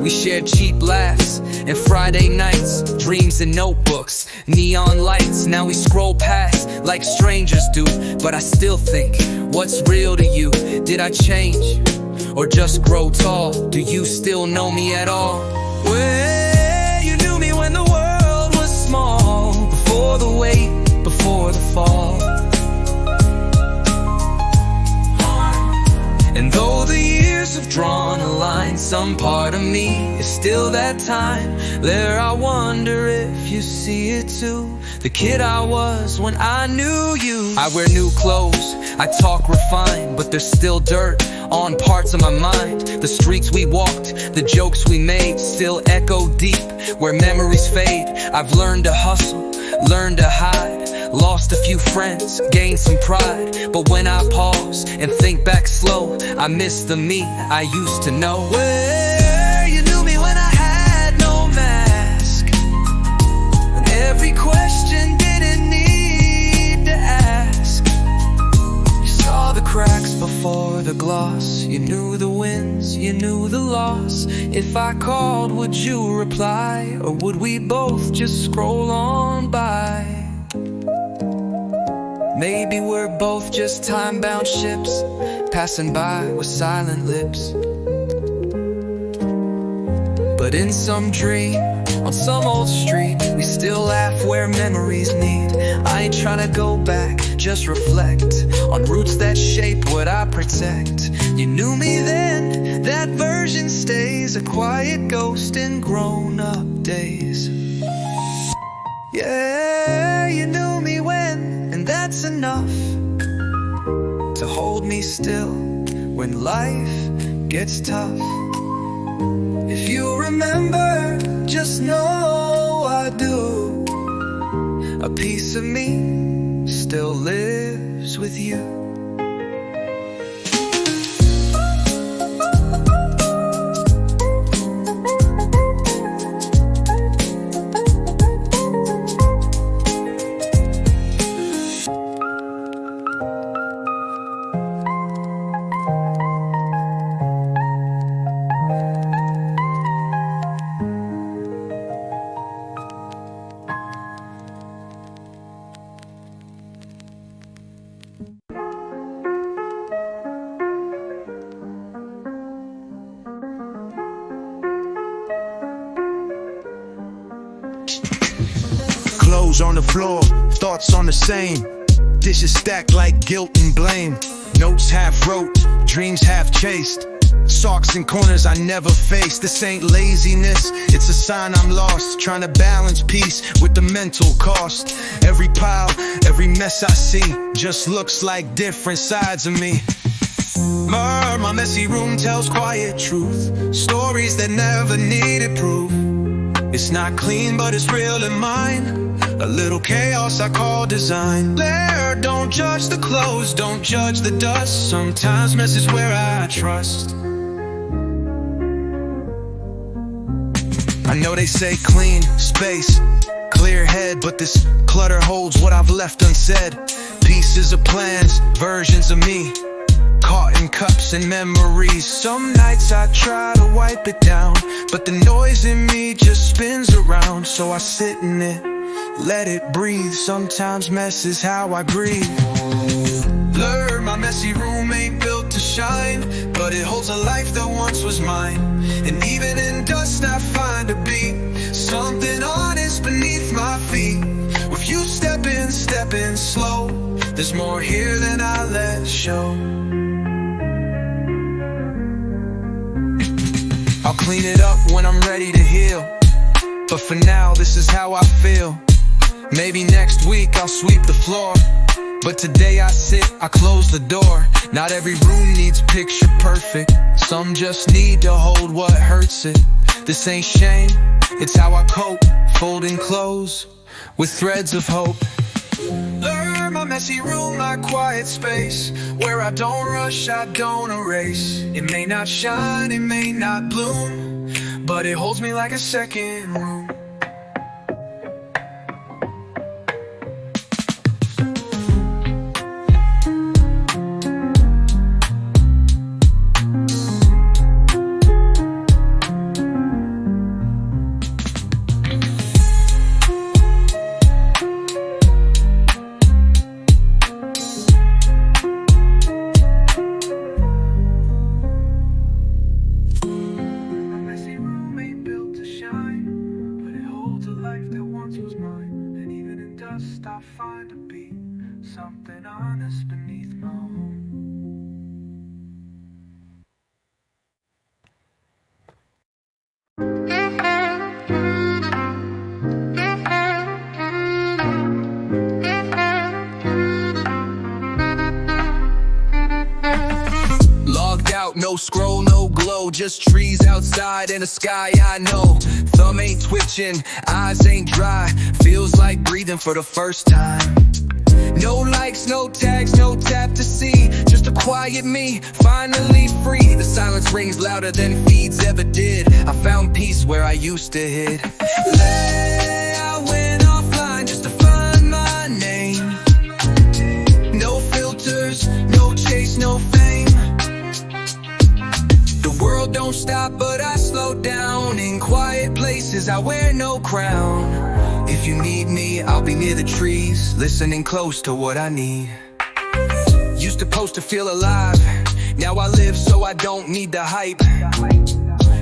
We shared cheap laughs and Friday nights, dreams and notebooks, neon lights. Now we scroll past like strangers do, but I still think, what's real to you? Did I change or just grow tall? Do you still know me at all? Well, you knew me when the world was small, before the wait, before the fall. And though the years have drawn a line, some part of me is still that time. There I wonder if you see it too, the kid I was when I knew you. I wear new clothes, I talk refined, but there's still dirt on parts of my mind. The streets we walked, the jokes we made, still echo deep where memories fade. I've learned to hustle, learned to hide, lost a few friends, gained some pride. But when I pause and think back slow, I miss the me I used to know. Well, you knew me when I had no mask, when every question didn't need to ask. You saw the cracks before the gloss, you knew the wins, you knew the loss. If I called, would you reply, or would we both just scroll on by? Maybe we're both just time-bound ships, passing by with silent lips. But in some dream, on some old street, we still laugh where memories meet. I ain't tryna go back, just reflect on roots that shape what I protect. You knew me then, that version stays a quiet ghost in grown-up days. Yeah, you knew me when, and that's enough. to hold me still when life gets tough. If you remember, just know I do. A piece of me still lives with you. Clothes on the floor, thoughts on the same. Dishes stacked like guilt and blame. Notes half wrote, dreams half chased. Socks in corners I never faced. This ain't laziness, it's a sign I'm lost. Trying to balance peace with the mental cost. Every pile, every mess I see just looks like different sides of me. My messy room tells quiet truth. Stories that never needed proof. It's not clean, but it's real in mine. A little chaos I call design. There, don't judge the clothes, don't judge the dust. Sometimes mess is where I trust. I know they say clean space, clear head, but this clutter holds what I've left unsaid. Pieces of plans, versions of me, caught in cups and memories. Some nights I try to wipe it down, but the noise in me just spins around. So I sit in it, let it breathe. Sometimes mess is how I grieve. Blur, my messy room ain't built to shine, but it holds a life that once was mine. And even in dust I find a beat, something honest beneath my feet. With you step in slow, there's more here than I let show. I'll clean it up when I'm ready to heal, but for now this is how I feel. Maybe next week I'll sweep the floor, but today I sit, I close the door. Not every room needs picture perfect. Some just need to hold what hurts it. This ain't shame, it's how I cope. Folding clothes with threads of hope. Learn my messy room, my quiet space, where I don't rush, I don't erase. It may not shine, it may not bloom, but it holds me like a second room. I find a beat, something honest beneath my home. Logged out, no scroll, no glow, just trees outside and a sky I know. Thumb ain't twitching, eyes ain't dry, feels like breathing for the first time. No likes, no tags, no tap to see, just a quiet me, finally free. The silence rings louder than feeds ever did. I found peace where I used to hid. I went offline just to find my name. No filters, no chase, no fame. The world don't stop, but I slow down. In quiet places, I wear no crown. If you need me, I'll be near the trees, listening close to what I need. Used to post to feel alive, now I live so I don't need the hype.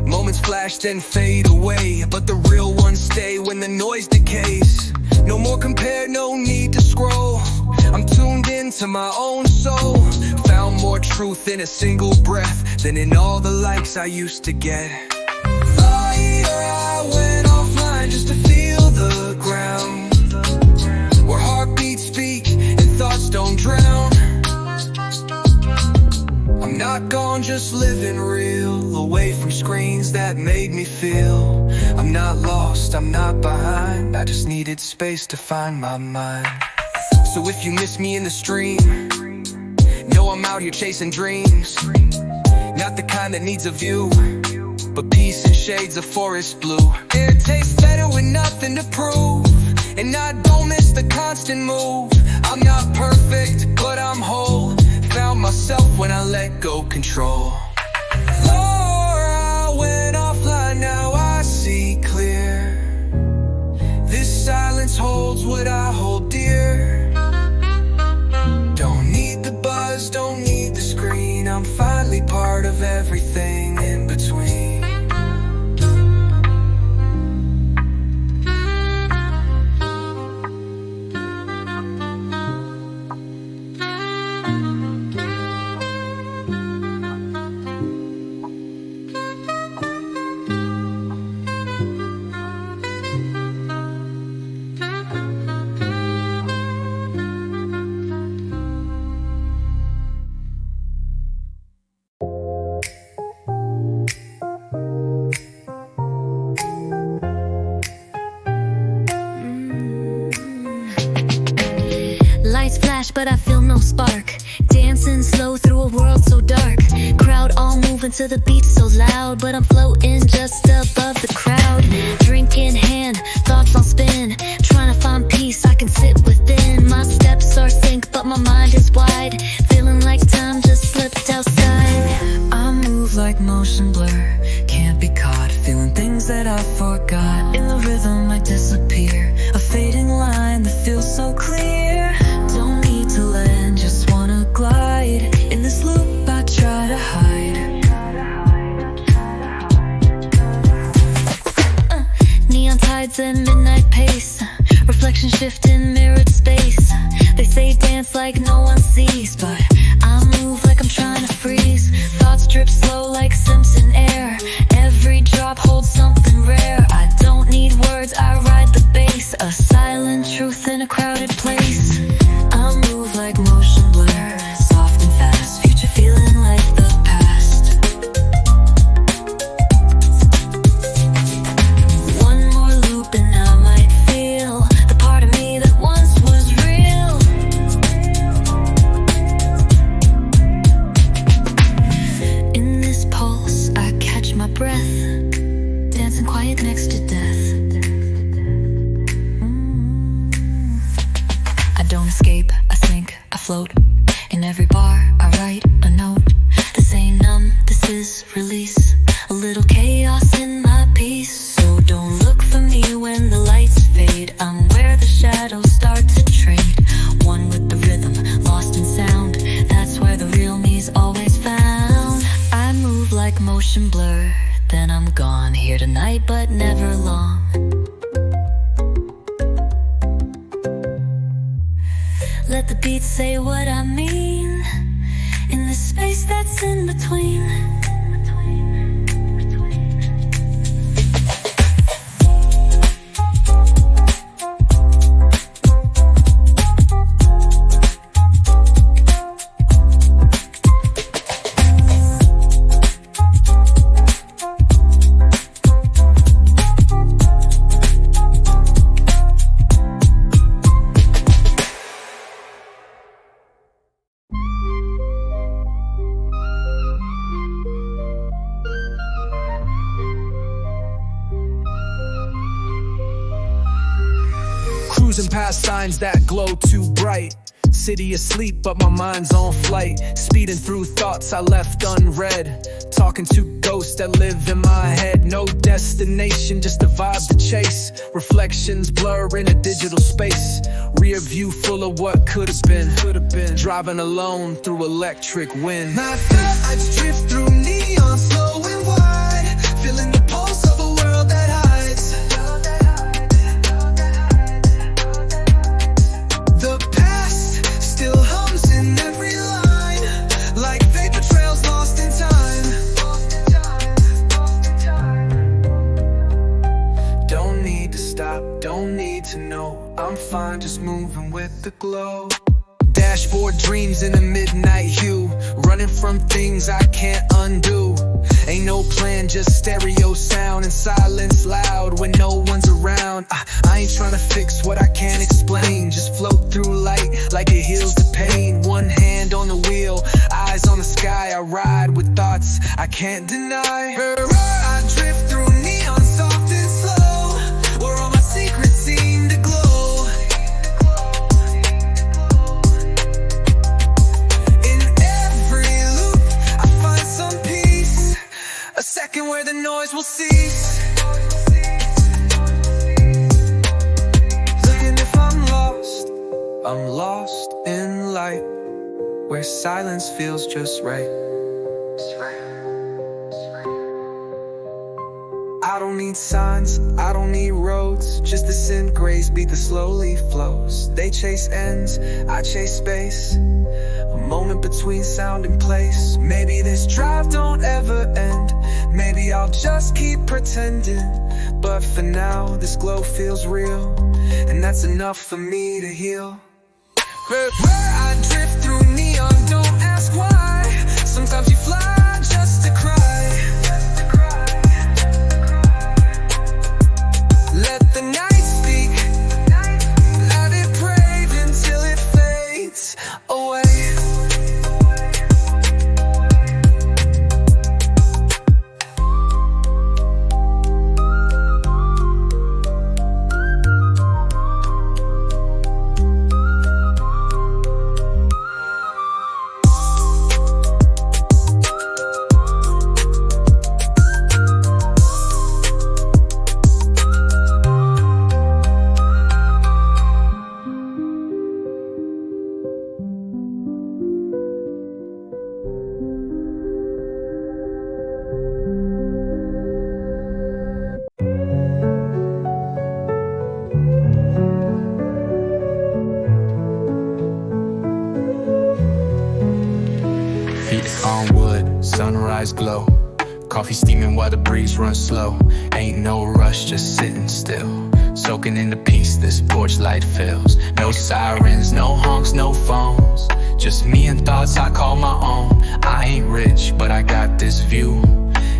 Moments flash then fade away, but the real ones stay when the noise decays. No more compare, no need to scroll. I'm tuned into my own soul. Found more truth in a single breath than in all the likes I used to get. I went offline just to feel the ground, where heartbeats speak and thoughts don't drown. not gone, just living real, away from screens that made me feel. I'm not lost, I'm not behind, I just needed space to find my mind. So if you miss me in the stream, know I'm out here chasing dreams. Not the kind that needs a view, but peace and shades of forest blue. It tastes better with nothing to prove, and I don't miss the constant move. I'm not perfect, but I'm whole. Found myself when I let go control. I went offline, now I see clear. This silence holds what I hold dear. Don't need the buzz, don't need the screen. I'm finally part of everything in between. Lights flash, but I feel no spark. Dancing slow through a world so dark. Crowd all moving to the beat so loud, but I'm floating just above the crowd. Drink in hand, thoughts all spin. Trying to find peace I can sit within. My steps are sync, but my mind is wide. Feeling like time just slipped outside. I move like motion blur, can't be caught. Feeling things that I forgot. In the rhythm I disappear, a fading line that feels so clear. Don't need to land, just wanna glide. In this loop I try to hide. Neon tides and midnight pace. Reflection shifting mirrored space. They say dance like no one sees, but I move like I'm trying to freeze. Thoughts drip slow like Simpson air. Every drop holds something rare. I don't need words, I ride the bass. A silent truth in a crowded place. I move like motion blur, soft and fast. Future feeling like the past. One more loop and I might feel the part of me that once was real. In this pulse I catch my breath, dancing quiet next to death. I don't escape, I sink, I float. In every bar I write a note. This ain't numb, this is release. A little chaos in my peace. So don't look for me when the lights fade. I'm where the shadows start to trade. One with the rhythm, lost in sound. That's where the real me's always found. I move like motion blur, then I'm gone. Here tonight but never long. Let the beat say what I mean. In the space that's in between. Cruising past signs that glow too bright. City asleep, but my mind's on flight. Speeding through thoughts I left unread. Talking to ghosts that live in my head. No destination, just a vibe to chase. Reflections blur in a digital space. Rear view full of what could have been. Driving alone through electric wind. My thoughts drift through neon, slow and wide. Feeling the pulse of a world that hides. The past still hums in every line, like vapor trails lost in time. Don't need to stop, don't need to know. I'm fine just moving with the glow. Dashboard dreams in a midnight hue, running from things I can't undo. Ain't no plan, just stereo sound and silence loud when no one's around. I ain't tryna fix what I can't explain, just float through light like it heals the pain. One hand on the wheel, eyes on the sky, I ride with thoughts I can't deny. I drift through neon soft and slow, where all my secrets seem to glow. In every loop I find some peace, a second where the noise will cease. Looking if I'm lost in light, where silence feels just right. I don't need signs, I don't need roads, just the scent grace beat that slowly flows. They chase ends, I chase space, a moment between sound and place. Maybe this drive don't ever end, maybe I'll just keep pretending. But for now, this glow feels real, and that's enough for me to heal. Where I drift through neon, don't ask why. Sometimes you fly just to cry. Let the night speak, let it brave until it fades away. On wood, sunrise glow, coffee steaming while the breeze runs slow. Ain't no rush, just sitting still, soaking in the peace this porch light fills. No sirens, no honks, no phones, just me and thoughts I call my own. I ain't rich, but I got this view,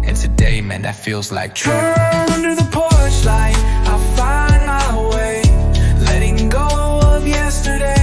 and today, man, that feels like true. Under the porch light, I find my way, letting go of yesterday.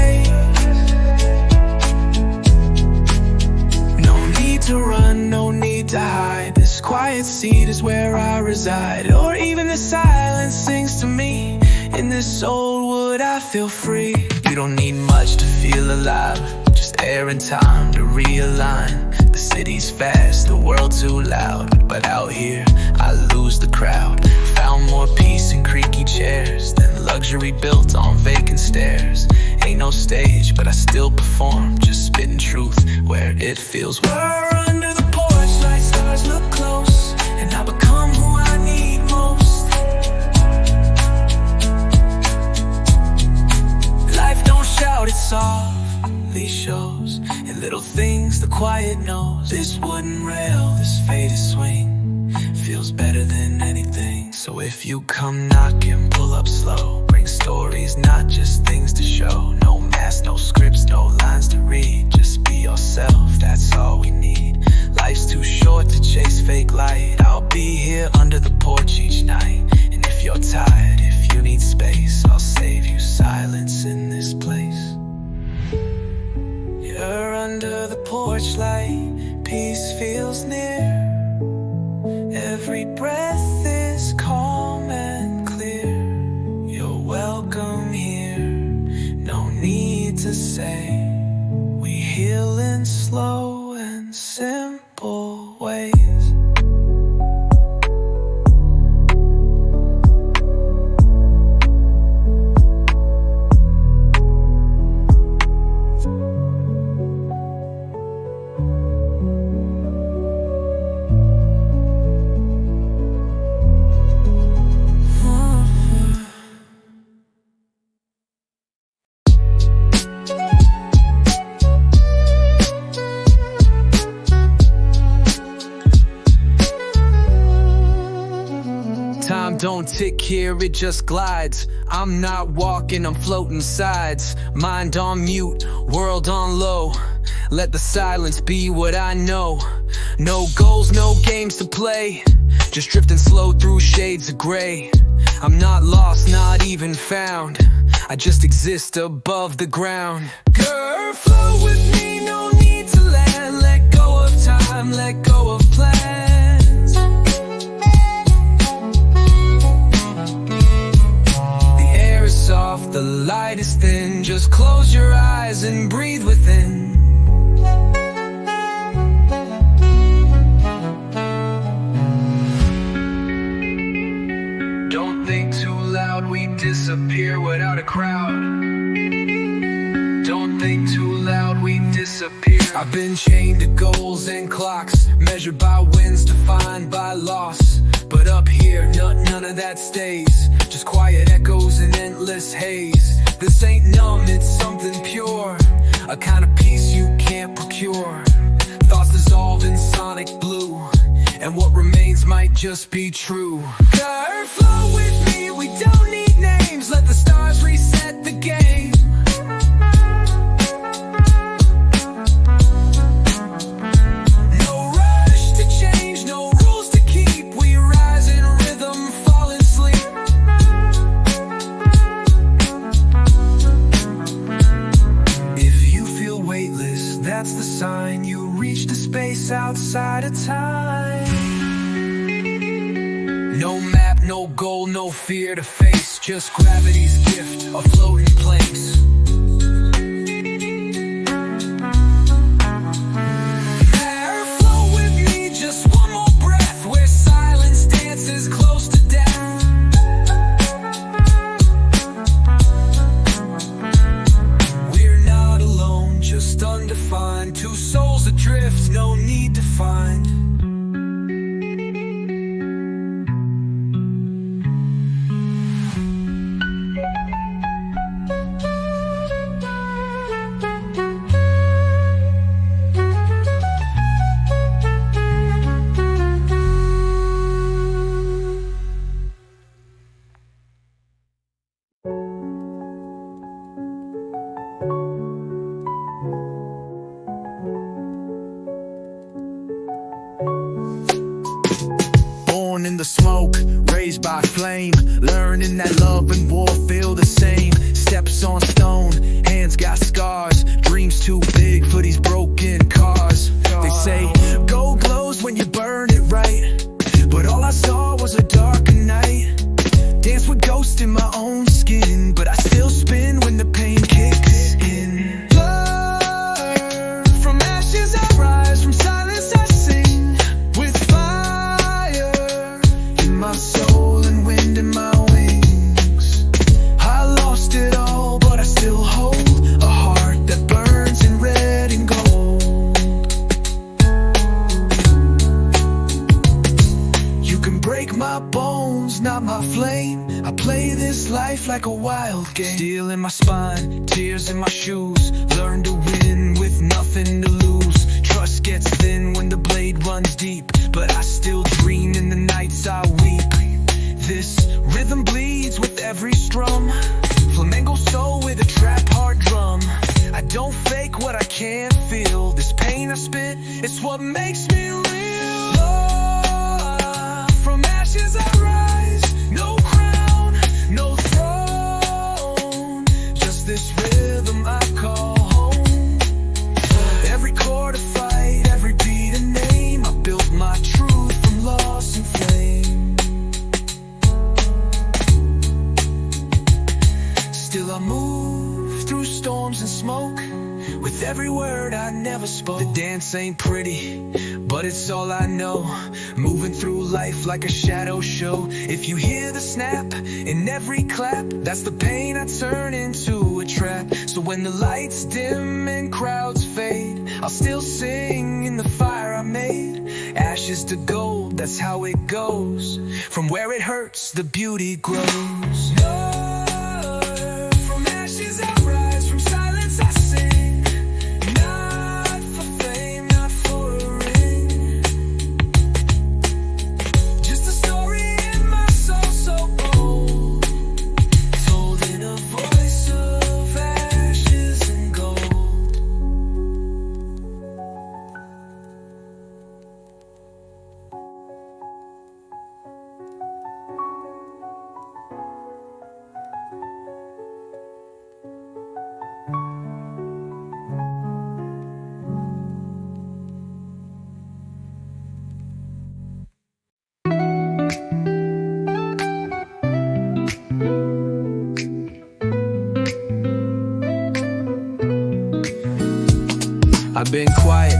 To run, no need to hide. This quiet seat is where I reside, or even the silence sings to me. In this old wood I feel free. You don't need much to feel alive, just air and time to realign. The city's fast, the world too loud, but out here I lose the crowd. Found more peace in creaky chairs than luxury built on vacant stairs. Ain't no stage, but I still perform, just spitting truth where it feels warm. Under the porch light, stars look close, and I become who I need most. Life don't shout, it softly shows in little things the quiet knows. This wooden rail, this faded swing, feels better than anything. So if you come knocking, pull up slow. Bring stories, not just things to show. No mask, no scripts, no lines to read. Just be yourself, that's all we need. Life's too short to chase fake light. I'll be here under the porch each night. And if you're tired, if you need space, I'll save you silence in this place. You're under the porch light, peace feels near. Every breath is calm and clear. You're welcome here, no need to say. We heal in slow and simple ways. don't tick here, it just glides. I'm not walking, I'm floating sides. Mind on mute, world on low. Let the silence be what I know. No goals, no games to play. Just drifting slow through shades of gray. I'm not lost, not even found. I just exist above the ground. Girl, flow with me, no need to land. Let go of time, let go of plans. The air is soft, the light is thin. Just close your eyes and breathe within. Don't think too loud, we disappear without a crowd. Don't think too loud, we disappear. I've been chained to goals and clocks, measured by wins, defined by loss. But up here, none of that stays. Just quiet echoes and endless haze. This ain't numb, it's something pure. A kind of peace you can't procure. Thoughts dissolve in sonic blue, and what remains might just be true. Girl, flow with me, we don't need names. Let the stars reset the game. No rush to change, no rules to keep. We rise in rhythm, fall in sleep. If you feel weightless, that's the sign you reach the space outside of time. No map, no goal, no fear to face. Just gravity's gift, a floating place. Air, flow with me, just one more breath. Where silence dances close to death. We're not alone, just undefined. Two souls adrift, no need to find. Born in the smoke, raised by flame, learning that love and war feel the same. Steps on stone, hands got scars, dreams too big for these broken cars. They say gold glows when you burn it right, but all I saw was a darker night. Dance with ghosts in my own skin, but I still spin when the pain kicks in. Learn from ashes I rise, from silence I sing. With fire in my soul and wind in my wings. I lost it all, but I still hold a heart that burns in red and gold. You can break my bones, not my flame. I play this life like a wild game. Steel in my spine, tears in my shoes. Learn to win with nothing to lose. Trust gets thin when the blade runs deep, but I still dream in the nights I weep. This rhythm bleeds with every strum. Flamenco soul with a trap hard drum. I don't fake what I can't feel. This pain I spit, it's what makes me real. Love, from ashes I rise. No crown, no throne. Just this rhythm I call home. Every chord a fight, every beat a name. I built my truth from loss and flame. Still I move through storms and smoke. With every word I never spoke. The dance ain't pretty, but it's all I know. Moving through life like a shadow show. If you hear the snap in every clap, that's the pain I turn into a trap. So when the lights dim and crowds fade, I'll still sing in the fire I made. Ashes to gold, that's how it goes. From where it hurts, the beauty grows. From ashes I rise, from silence I sing. Not for fame, not for a ring. Just a story in my soul, so I've been quiet,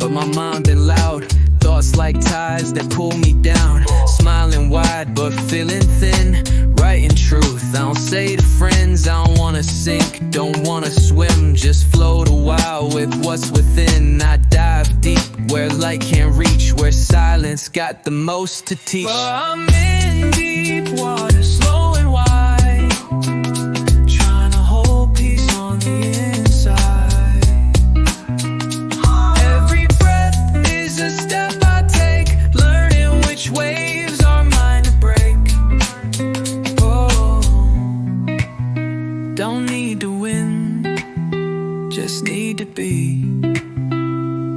but my mind been loud. Thoughts like tides that pull me down. Smiling wide, but feeling thin. Writing truth, I don't say to friends I don't wanna sink, don't wanna swim. Just float a while with what's within. I dive deep where light can't reach, where silence got the most to teach. Well, I'm in deep water, slow and wide, trying to hold peace on the inside. Every breath is a step I take, learning which waves are mine to break. Oh, don't need to win, just need to be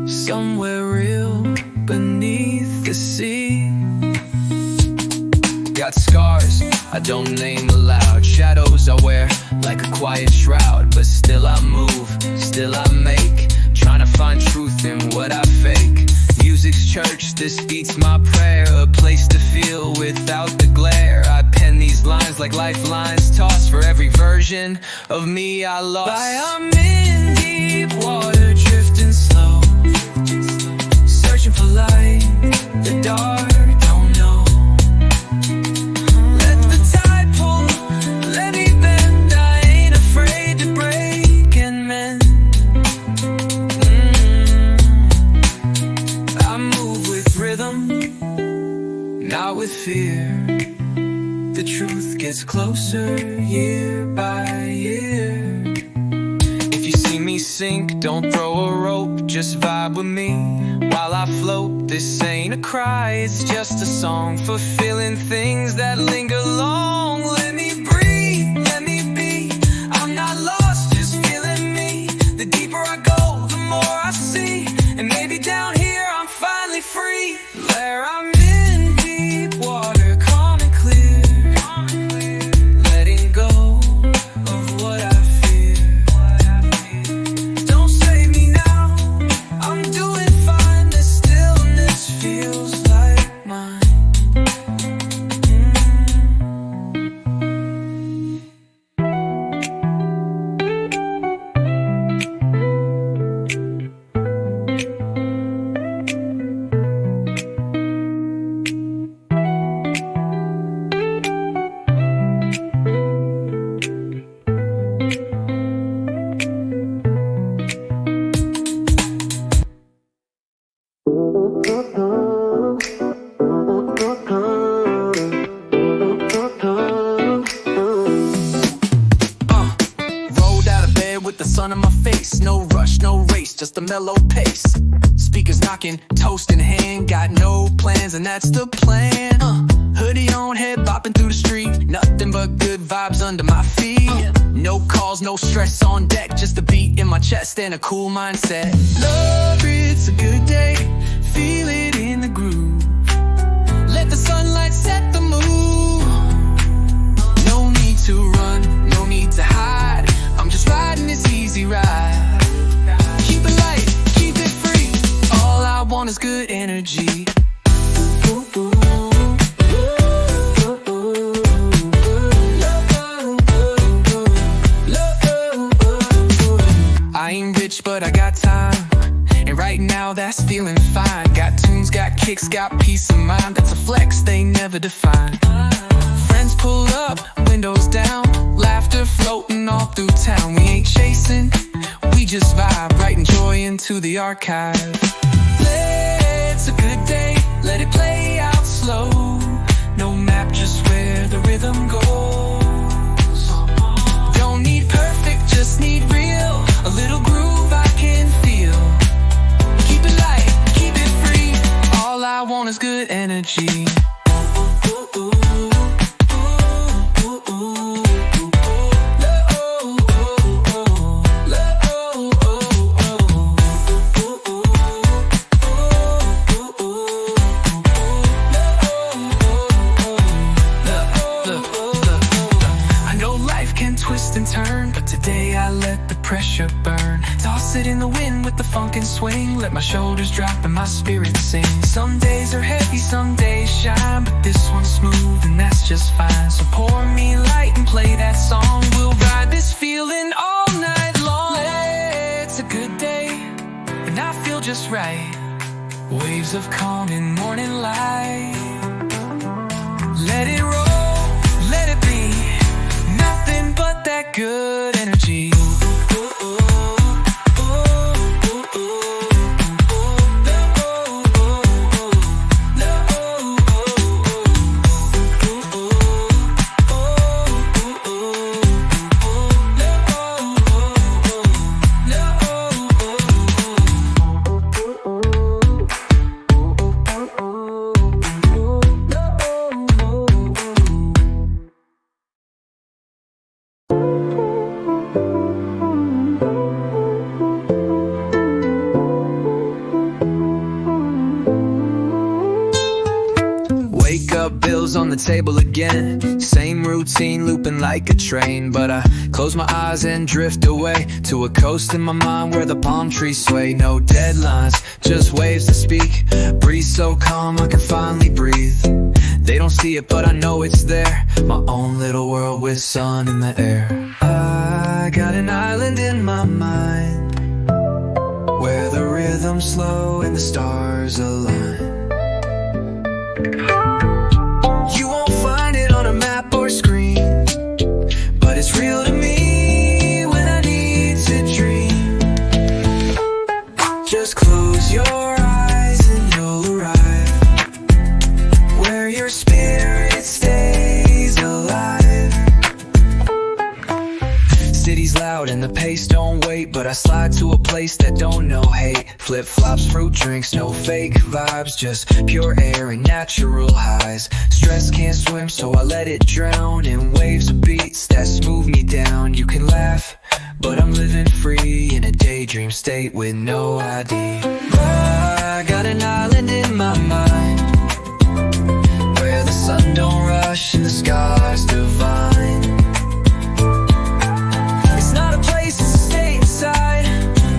somewhere real beneath the sea. Got scars I don't name aloud, shadows I wear like a quiet shroud. But still I move, still I make, trying to find truth in what I fake. Music's church, this beats my prayer, a place to feel without the glare. I pen these lines like lifelines tossed for every version of me I lost. I'm in deep water, drifting slow, searching for light, the dark don't know. Let the tide pull, let me bend, I ain't afraid to break and mend. I move with rhythm, not with fear. The truth gets closer year by year. If you see me sink, don't throw a rope, just vibe with me while I float. This ain't a cry, it's just a song, fulfilling things that linger long. Let me breathe, let me be, I'm not lost, just feeling me. The deeper I go, the more I see, and maybe down here I'm finally free. Where I'm in deep water, calm and clear, letting go of what I fear. Don't save me now, I'm doing fine, the stillness feels like mine. Rolled out of bed with the sun on my face. No rush, no race, just a mellow pace. Speakers knocking, toast in hand. Got no plans, and that's the plan. Hoodie on, head bopping through the street. Nothing but good vibes under my feet. No calls, no stress on deck. Just a beat in my chest and a cool mindset. Love, it's a good day, feel it in the groove. Let the sunlight set the mood. No need to run, no need to hide. I'm just riding this easy ride. Keep it light, keep it free. All I want is good energy. I ain't rich, but I got time, and right now that's feeling fine. Got tunes, got kicks, got peace of mind. That's a flex they never define. Friends pull up, windows down, laughter floating all through town. We ain't chasing, we just vibe, writing joy into the archive. It's a good day, let it play out slow. No map, just where the rhythm goes. Don't need perfect, just need real. A little groove I can feel. Keep it light, keep it free. All I want is good energy. Twist and turn, but today I let the pressure burn. Toss it in the wind with the funk and swing. Let my shoulders drop and my spirit sing. Some days are heavy, some days shine, but this one's smooth and that's just fine. So pour me light and play that song. We'll ride this feeling all night long. It's a good day, just right. Waves of calm in morning light. Let it roll, let it be. Nothing but that good energy. Bills on the table again. Same routine looping like a train. But I close my eyes and drift away to a coast in my mind where the palm trees sway. No deadlines, just waves to speak. Breeze so calm I can finally breathe. They don't see it but I know it's there. My own little world with sun in the air. I got an island in my mind where the rhythm's slow and the stars align. Screen, but it's real to me when I need to dream. Just close your eyes and you'll arrive where your spirit stays alive. City's loud and the pace don't wait, but I slide to a place that don't know hate. Flip-flops, fruit drinks, no fake vibes, just pure air and natural highs. Stress can't swim, so I let it drown in waves of beats that smooth me down. You can laugh, but I'm living free in a daydream state with no ID. I got an island in my mind where the sun don't rush and the sky's divine. It's not a place to stay inside,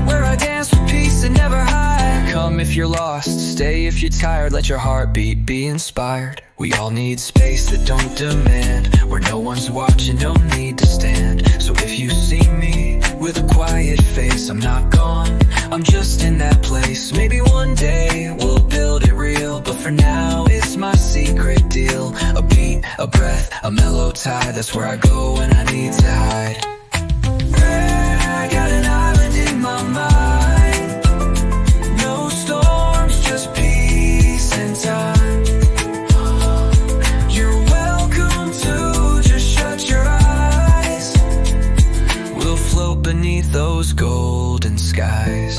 where I dance with peace and never hide. Come if you're lost, stay if you're tired. Let your heartbeat be inspired. We all need space that don't demand, where no one's watching, no need to stand. So if you see me with a quiet face, I'm not gone, I'm just in that place. Maybe one day we'll build it real, but for now it's my secret deal. A beat, a breath, a mellow tide, that's where I go when I need to hide. I got an island in my mind, no storms, just peace and time. Beneath those golden skies.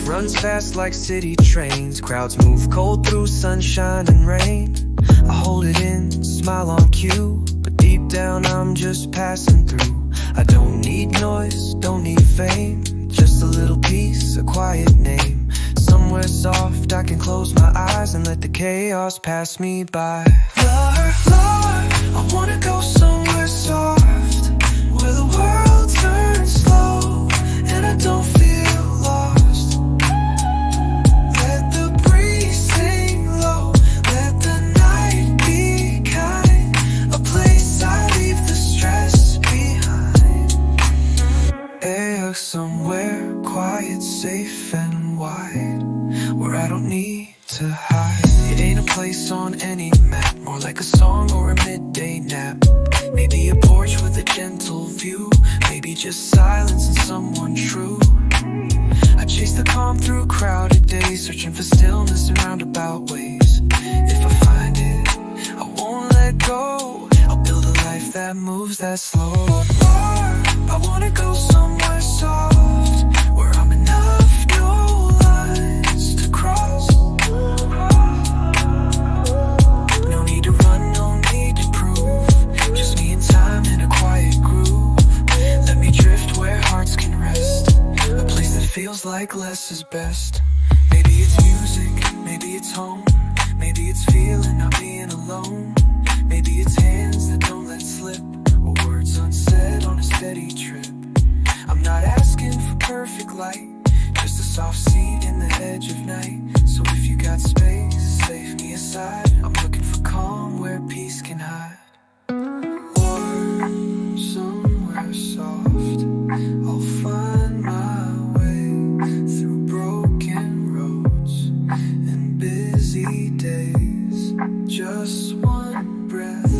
Runs fast like city trains. Crowds move cold through sunshine and rain. I hold it in, smile on cue, but deep down I'm just passing through. I don't need noise, don't need fame, just a little peace, a quiet name. Somewhere soft I can close my eyes and let the chaos pass me by. Lord, Lord, I wanna go somewhere soft, where the world turns slow and I don't feel lost. Somewhere quiet, safe and wide, where I don't need to hide. It ain't a place on any map, more like a song or a midday nap. Maybe a porch with a gentle view, maybe just silence and someone true. I chase the calm through crowded days, searching for stillness in roundabout ways. If I find it, I won't let go. I'll build a life that moves that slow. I wanna go somewhere soft, where I'm enough, no lines to cross. No need to run, no need to prove, just me and time in a quiet groove. Let me drift where hearts can rest, a place that feels feels like less is best. Maybe it's music, maybe it's home, maybe it's feeling not being alone. Maybe it's hands that don't let slip, or words unsaid on a steady trip. I'm not asking for perfect light, just a soft seat in the edge of night. So if you got space, save me aside. I'm looking for calm where peace can hide. Or somewhere soft, I'll find my way through broken roads and busy days. Just one breath,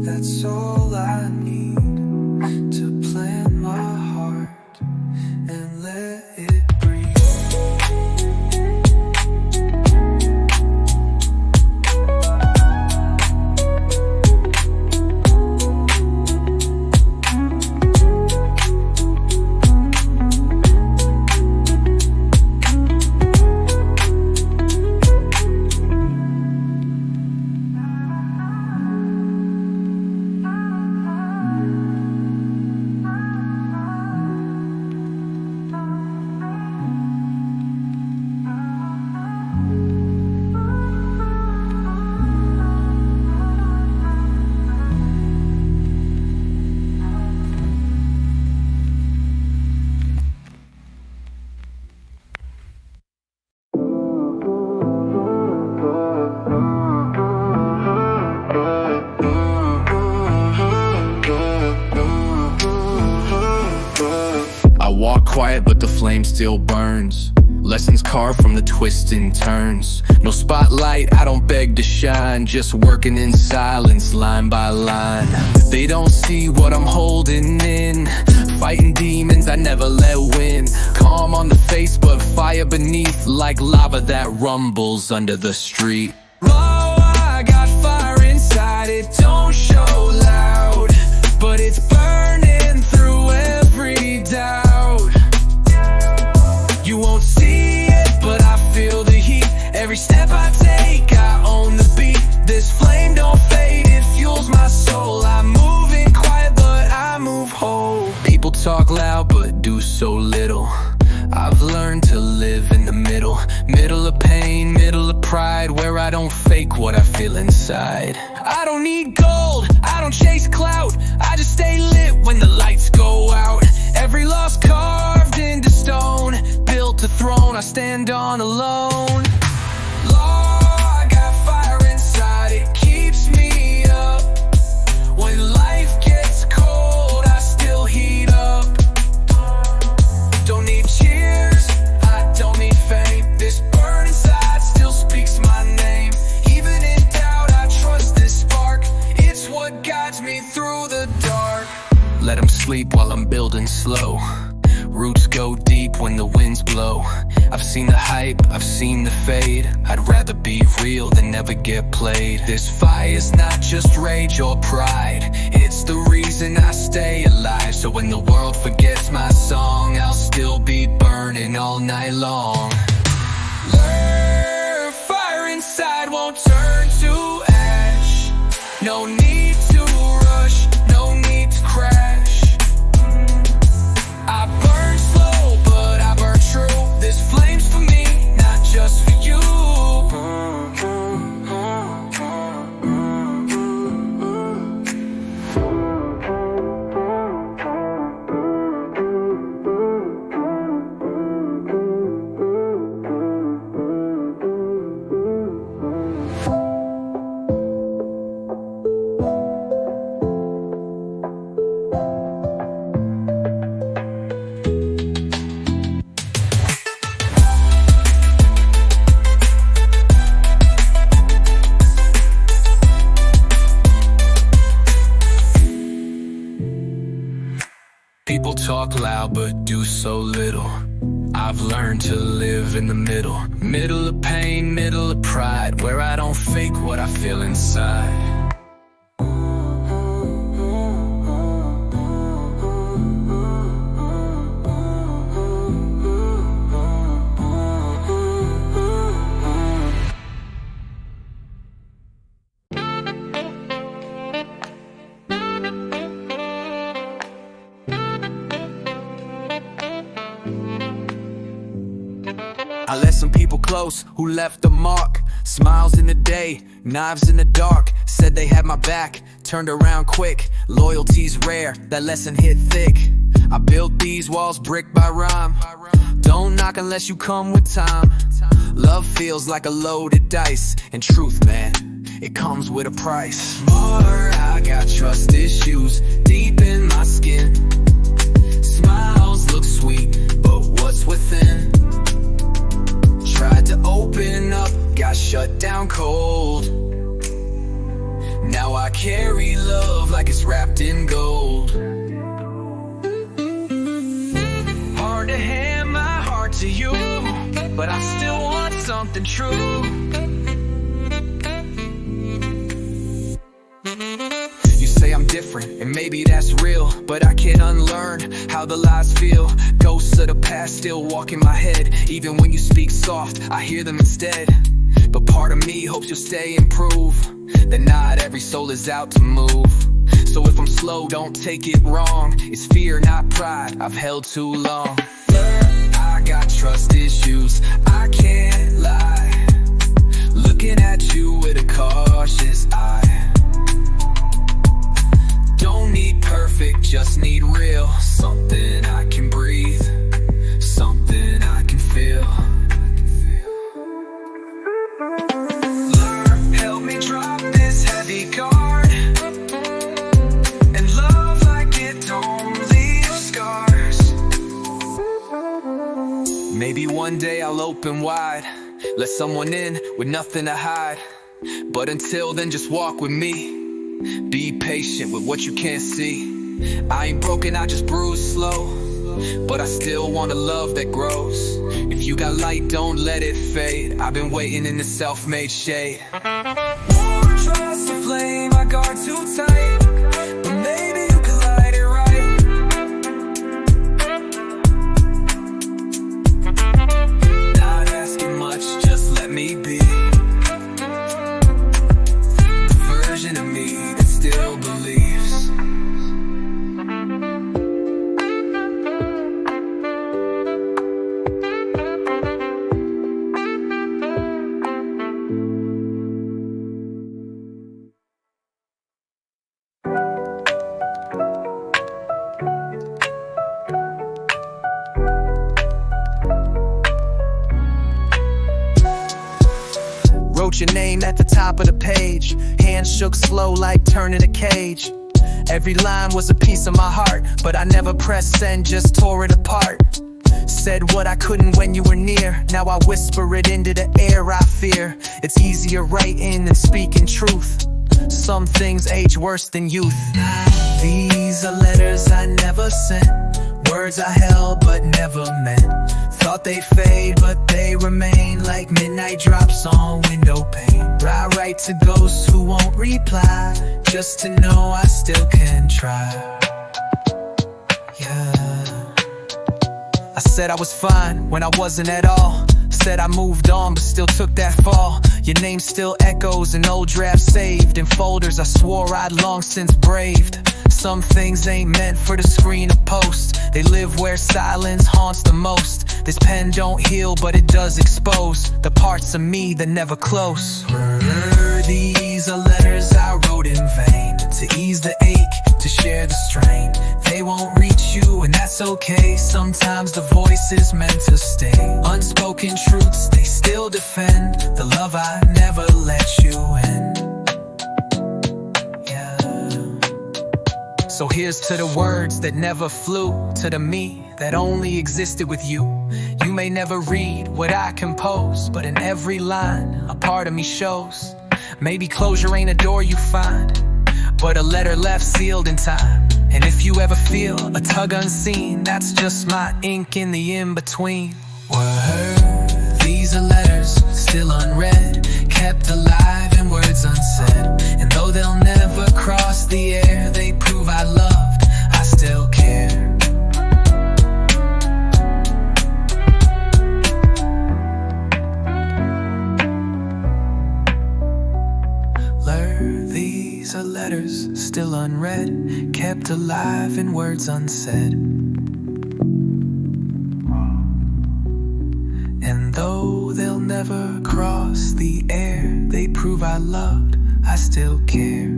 that's all I need to plant my heart and let it breathe. I walk quiet, but the flame still burns. Lessons carved from the twists and turns. No spotlight, I don't beg to shine. Just working in silence, line by line. They don't see what I'm holding in. Fighting demons I never let win. Calm on the face, but fire beneath. Like lava that rumbles under the street. Oh, I got fire inside, it don't show loud, but it's burning through every doubt. You won't see it, but I feel the heat. Every step I take, I own the beat. This flame don't fade, it fuels my soul. I'm moving quiet, but I move whole. People talk loud, but do so little. I've learned to live in the middle. Middle of pain, middle of pride, where I don't fake what I feel inside. I don't need gold, I don't chase clout, I just stay lit when the lights go out. Every loss carved into stone, built a throne I stand on alone. Law, I got fire inside, it keeps me up. When life gets cold, I still heat up. Don't need cheers, I don't need fame. This burn inside still speaks my name. Even in doubt, I trust this spark. It's what guides me through the dark. Let them sleep while I'm building slow. Roots go deep when the winds blow. I've seen the hype, I've seen the fade. I'd rather be real than never get played. This fire's not just rage or pride, it's the reason I stay alive. So when the world forgets my song, I'll still be burning all night long. Learn, fire inside won't turn to ash. No need to rush, no need to crash. I burn slow, but I burn true. This flame's for me, not just for you. People talk loud but do so little. I've learned to live in the middle. Middle of pain, middle of pride, where I don't fake what I feel inside. I let some people close who left a mark. Smiles in the day, knives in the dark. Said they had my back, turned around quick. Loyalty's rare, that lesson hit thick. I built these walls brick by rhyme. Don't knock unless you come with time. Love feels like a loaded dice, and truth, man, it comes with a price. More, I got trust issues deep in my skin. Smiles look sweet, but what's within? Tried to open up, got shut down cold. Now I carry love like it's wrapped in gold. Hard to hand my heart to you, but I still want something true. You say I'm different, and maybe that's real, but I can't unlearn how the lies feel. Ghosts of the past still walk in my head. Even when you speak soft, I hear them instead. But part of me hopes you'll stay and prove that not every soul is out to move. So if I'm slow, don't take it wrong. It's fear, not pride, I've held too long. I got trust issues, I can't lie. Looking at you with a cautious eye. Don't need perfect, just need real. Something I can breathe, something I can feel. Lord, help me drop this heavy guard, and love like it don't leave scars. Maybe one day I'll open wide, let someone in with nothing to hide. But until then, just walk with me. Be patient with what you can't see. I ain't broken, I just bruise slow, but I still want a love that grows. If you got light, don't let it fade. I've been waiting in the self-made shade. War tries to flame, I guard too tight, but maybe you can light it right. Not asking much, just let me be the version of me that still believes. Wrote your name at the top of the page. Hands shook slow like turning a cage. Every line was a piece of my heart, but I never pressed send, just tore it apart. Said what I couldn't when you were near. Now I whisper it into the air, I fear. It's easier writing than speaking truth. Some things age worse than youth. These are letters I never sent, words I held but never meant. Thought they'd fade, but they remain like midnight drops on window pane. I write to ghosts who won't reply, just to know I still can try. Yeah. I said I was fine when I wasn't at all. Said I moved on, but still took that fall. Your name still echoes in old drafts saved in folders I swore I'd long since braved. Some things ain't meant for the screen or post. They live where silence haunts the most. This pen don't heal, but it does expose the parts of me that never close. These are letters I wrote in vain, to ease the ache, to share the strain. They won't reach you, and that's okay. Sometimes the voice is meant to stay. Unspoken truths, they still defend the love I never let you in. So here's to the words that never flew, to the me that only existed with you. You may never read what I compose, but in every line, a part of me shows. Maybe closure ain't a door you find, but a letter left sealed in time. And if you ever feel a tug unseen, that's just my ink in the in-between. These are letters still unread, kept alive in words unsaid. And though they'll never cross the air, they prove I loved, I still care. These are letters still unread, kept alive in words unsaid. And though never cross the air. They prove I loved, I still care.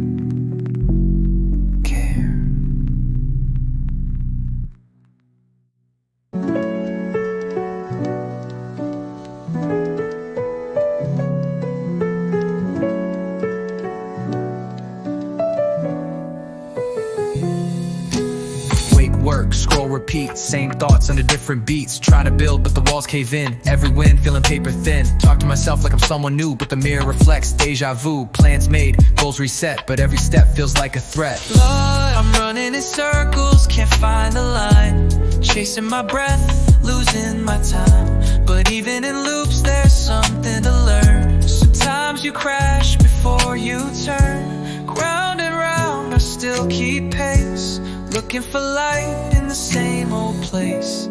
Work, scroll, repeat, same thoughts under different beats. Trying to build, but the walls cave in. Every win, feeling paper thin. Talk to myself like I'm someone new, but the mirror reflects deja vu. Plans made, goals reset, but every step feels like a threat. Lord, I'm running in circles, can't find the line. Chasing my breath, losing my time. But even in loops, there's something to learn. Sometimes you crash before you turn. Round and round, I still keep pace. Looking for light in the same old place.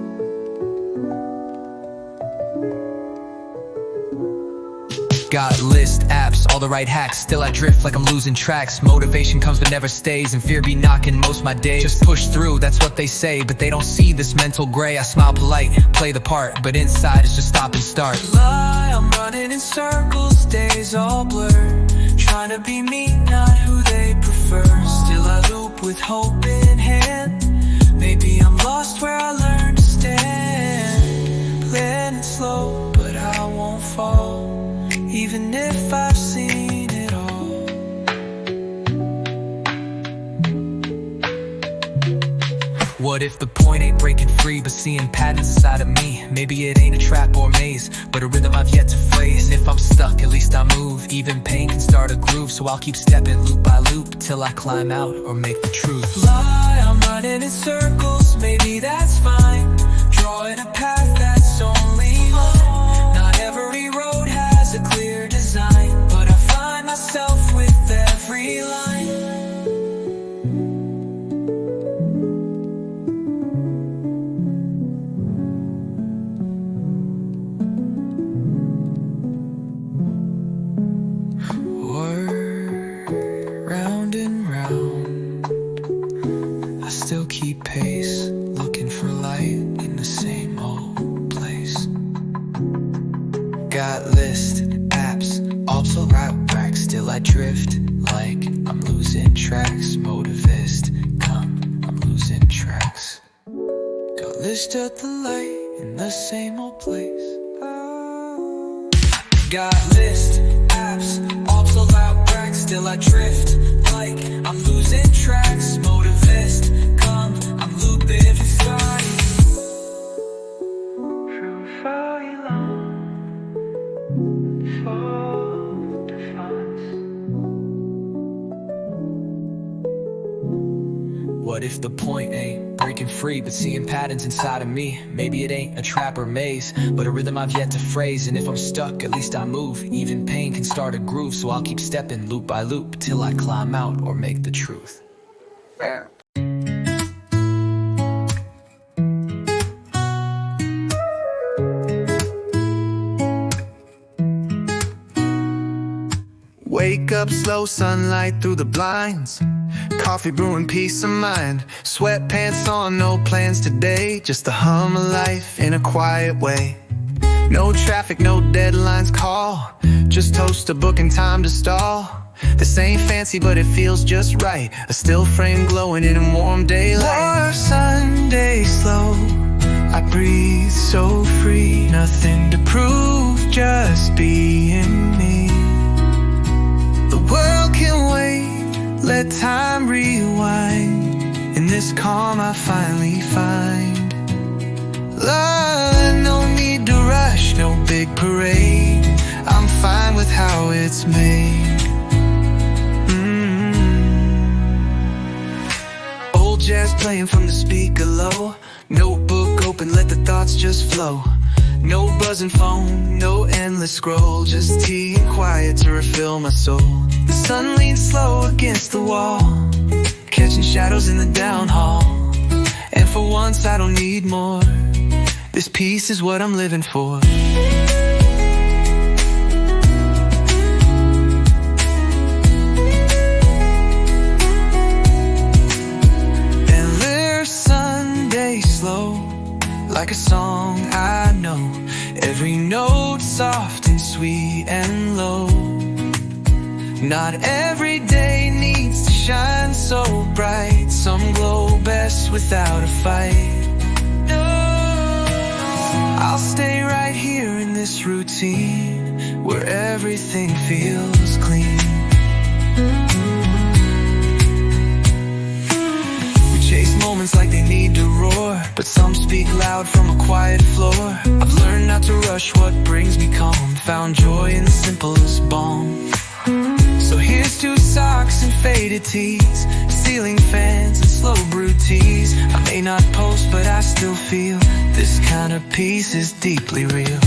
Got list, apps, all the right hacks. Still I drift like I'm losing tracks. Motivation comes but never stays, and fear be knocking most my days. Just push through, that's what they say, but they don't see this mental gray. I smile polite, play the part, but inside it's just stop and start. Lie, I'm running in circles, days all blur. Trying to be me, not who they prefer. Still I loop with hope in hand. Maybe I'm lost where I learned to stand. Playing it slow, but I won't fall. Even if I've seen it all. What if the point ain't breaking free, but seeing patterns inside of me? Maybe it ain't a trap or maze, but a rhythm I've yet to phrase. And if I'm stuck, at least I move. Even pain can start a groove, so I'll keep stepping loop by loop till I climb out or make the truth. Lie, I'm running in circles, maybe that's fine. Drawing a path that's only mine. Not every road has a clear design, but I find myself with every line. Round and round, I still keep pace, looking for light in the same old place. Got list, apps, also route back. Still I drift like I'm losing tracks. Motivist, come, I'm losing tracks. Got list at the light in the same old place. Got list, apps, also route back. Still I drift like I'm losing tracks. Motivist, come, I'm looping inside. What if the point ain't breaking free, but seeing patterns inside of me? Maybe it ain't a trap or maze, but a rhythm I've yet to phrase. And if I'm stuck, at least I move. Even pain can start a groove, so I'll keep stepping loop by loop till I climb out or make the truth. Wake up, slow sunlight through the blinds. Coffee brewing, peace of mind. Sweatpants on, no plans today. Just the hum of life in a quiet way. No traffic, no deadlines, call. Just toast a book and time to stall. This ain't fancy, but it feels just right. A still frame glowing in a warm daylight. War Sunday slow, I breathe so free. Nothing to prove, just being me. The world can wait, let time rewind. In this calm I finally find love, no need to rush, no big parade. I'm fine with how it's made. Old jazz playing from the speaker low. Notebook open, let the thoughts just flow. No buzzing phone, no endless scroll. Just tea and quiet to refill my soul. The sun leans slow against the wall, catching shadows in the down hall. And for once I don't need more. This peace is what I'm living for. And there's Sunday slow, like a song I know. Every note soft and sweet and low. Not every day needs to shine so bright. Some glow best without a fight. I'll stay right here in this routine where everything feels clean. We chase moments like they need to roar, but some speak loud from a quiet floor. I've learned not to rush what brings me calm, found joy in the simplest balm. So here's 2 socks and faded tees, ceiling fans and slow brew teas. I may not post, but I still feel this kind of peace is deeply real.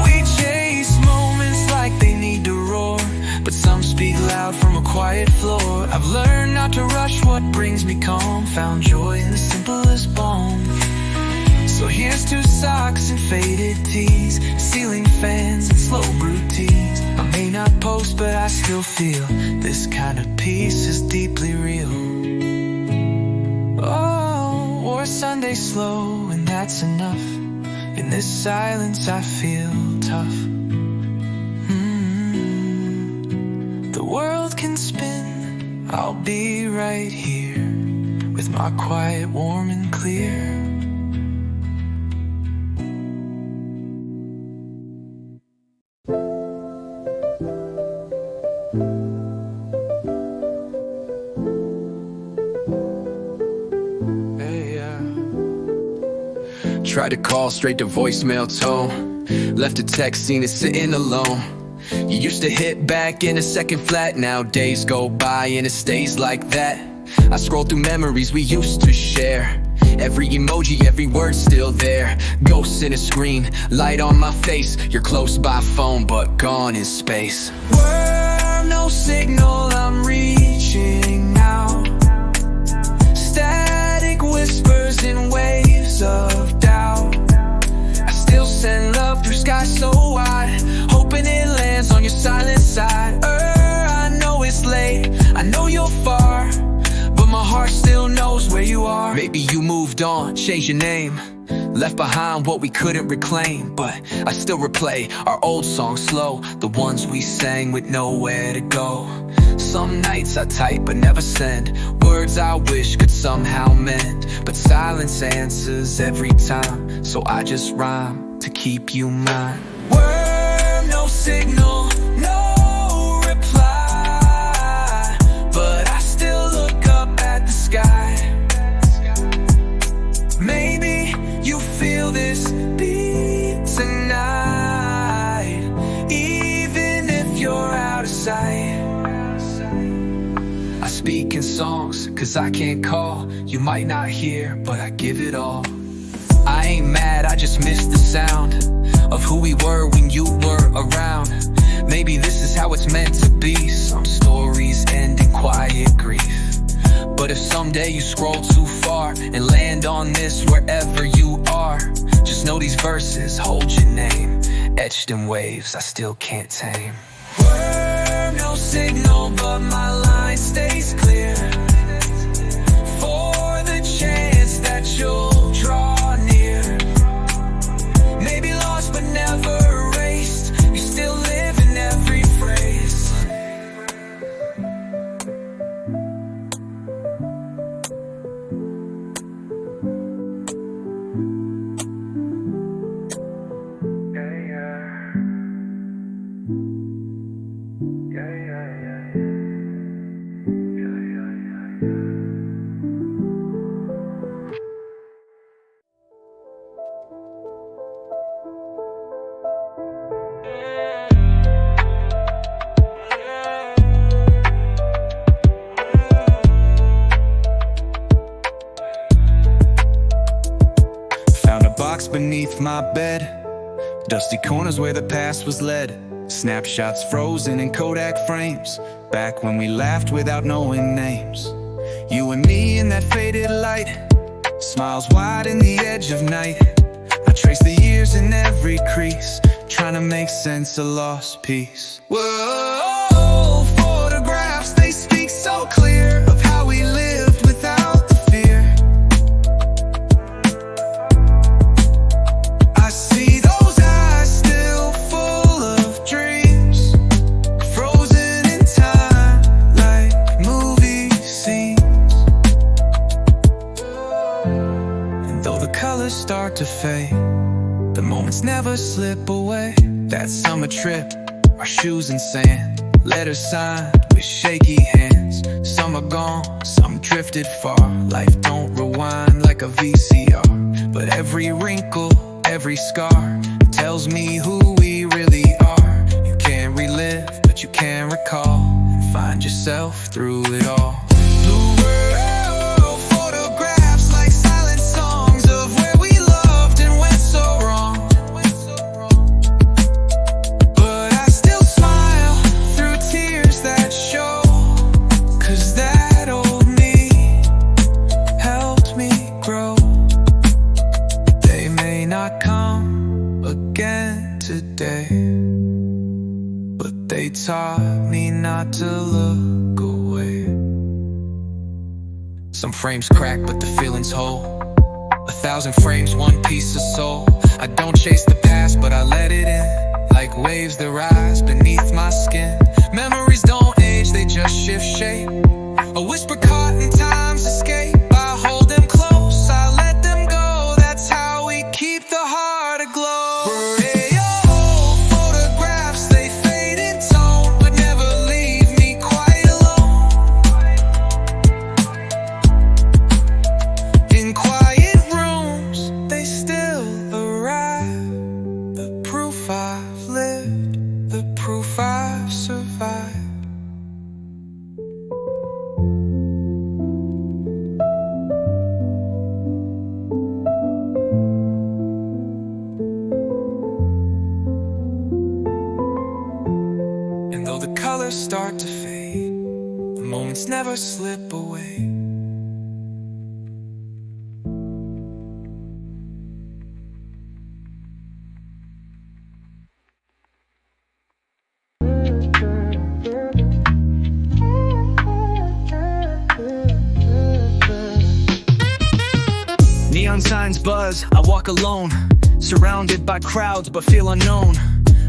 We chase moments like they need to roar, but some speak loud from a quiet floor. I've learned not to rush what brings me calm, found joy in the simplest balm. So here's 2 socks and faded tees, ceiling fans and slow brew teas. I may not post, but I still feel this kind of peace is deeply real. Oh, wore Sunday slow, and that's enough. In this silence I feel tough. The world can spin, I'll be right here with my quiet, warm and clear. Tried to call straight to voicemail tone, left a text, seen it sitting alone. You used to hit back in a second flat, now days go by and it stays like that. I scroll through memories we used to share, every emoji, every word still there. Ghosts in a screen, light on my face. You're close by phone but gone in space. Word, no signal, I'm reaching out. Static whispers in waves of doubt. I still send love through skies so wide, hoping it lands on your silent side. I know it's late, I know you're far, but my heart still knows where you are. Maybe you moved on, changed your name, left behind what we couldn't reclaim, but I still replay our old songs slow, the ones we sang with nowhere to go. Some nights I type but never send, words I wish could somehow mend, but silence answers every time, so I just rhyme to keep you mine. Word, no signal, no reply, but I still look up at the sky. Maybe you feel this beat tonight, even if you're out of sight. I speak in songs, cause I can't call. You might not hear, but I give it all. I ain't mad, I just miss the sound of who we were when you were around. Maybe this is how it's meant to be. Some stories end in quiet grief, but if someday you scroll too far and land on this wherever you are, just know these verses hold your name, etched in waves I still can't tame. Word, no signal, but my line stays clear, for the chance that you'll draw near. Maybe lost but never erased, you still live in every phrase. Found a box beneath my bed, dusty corners where the past was led. Snapshots frozen in Kodak frames, back when we laughed without knowing names. You and me in that faded light, smiles wide in the edge of night. I trace the years in every crease, trying to make sense of lost peace. Whoa, photographs, they speak so clear of how we lived without the fear. colors start to fade, the moments never slip away. That summer trip, our shoes in sand, letters signed with shaky hands. Some are gone, some drifted far. Life don't rewind like a VCR, but every wrinkle, every scar tells me who we really are. You can't relive, but you can recall and find yourself through it all. Blue world photographs like silent songs of where we loved and went so wrong. But I still smile through tears that show, 'cause that old me helped me grow. They may not come again today, but they taught me not to look away. Some frames crack, but the feeling's whole. 1,000 frames, one piece of soul. I don't chase the past, but I let it in, like waves that rise beneath my skin. Memories don't age, they just shift shape. A whisper caught in time's escape. I hold them close, I let them go. That's how we keep the heart aglow. Photographs, they fade in tone, but never leave me quite alone. In quiet rooms, they still arrive. The proof I've lived, the proof I've survived. And though the colors start to fade, the moments never slip away. Neon signs buzz, I walk alone, surrounded by crowds but feel unknown.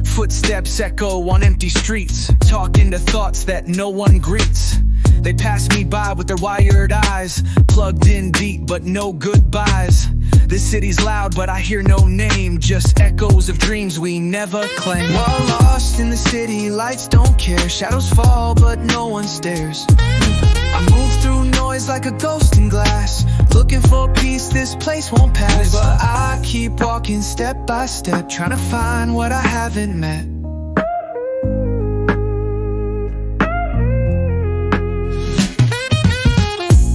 Footsteps echo on empty streets, talking to thoughts that no one greets. They pass me by with their wired eyes, plugged in deep but no goodbyes. This city's loud but I hear no name, just echoes of dreams we never claimed. While lost in the city, lights don't care, shadows fall but no one stares. I move through noise like a ghost in glass, looking for peace this place won't pass. But I keep walking step by step, trying to find what I haven't met.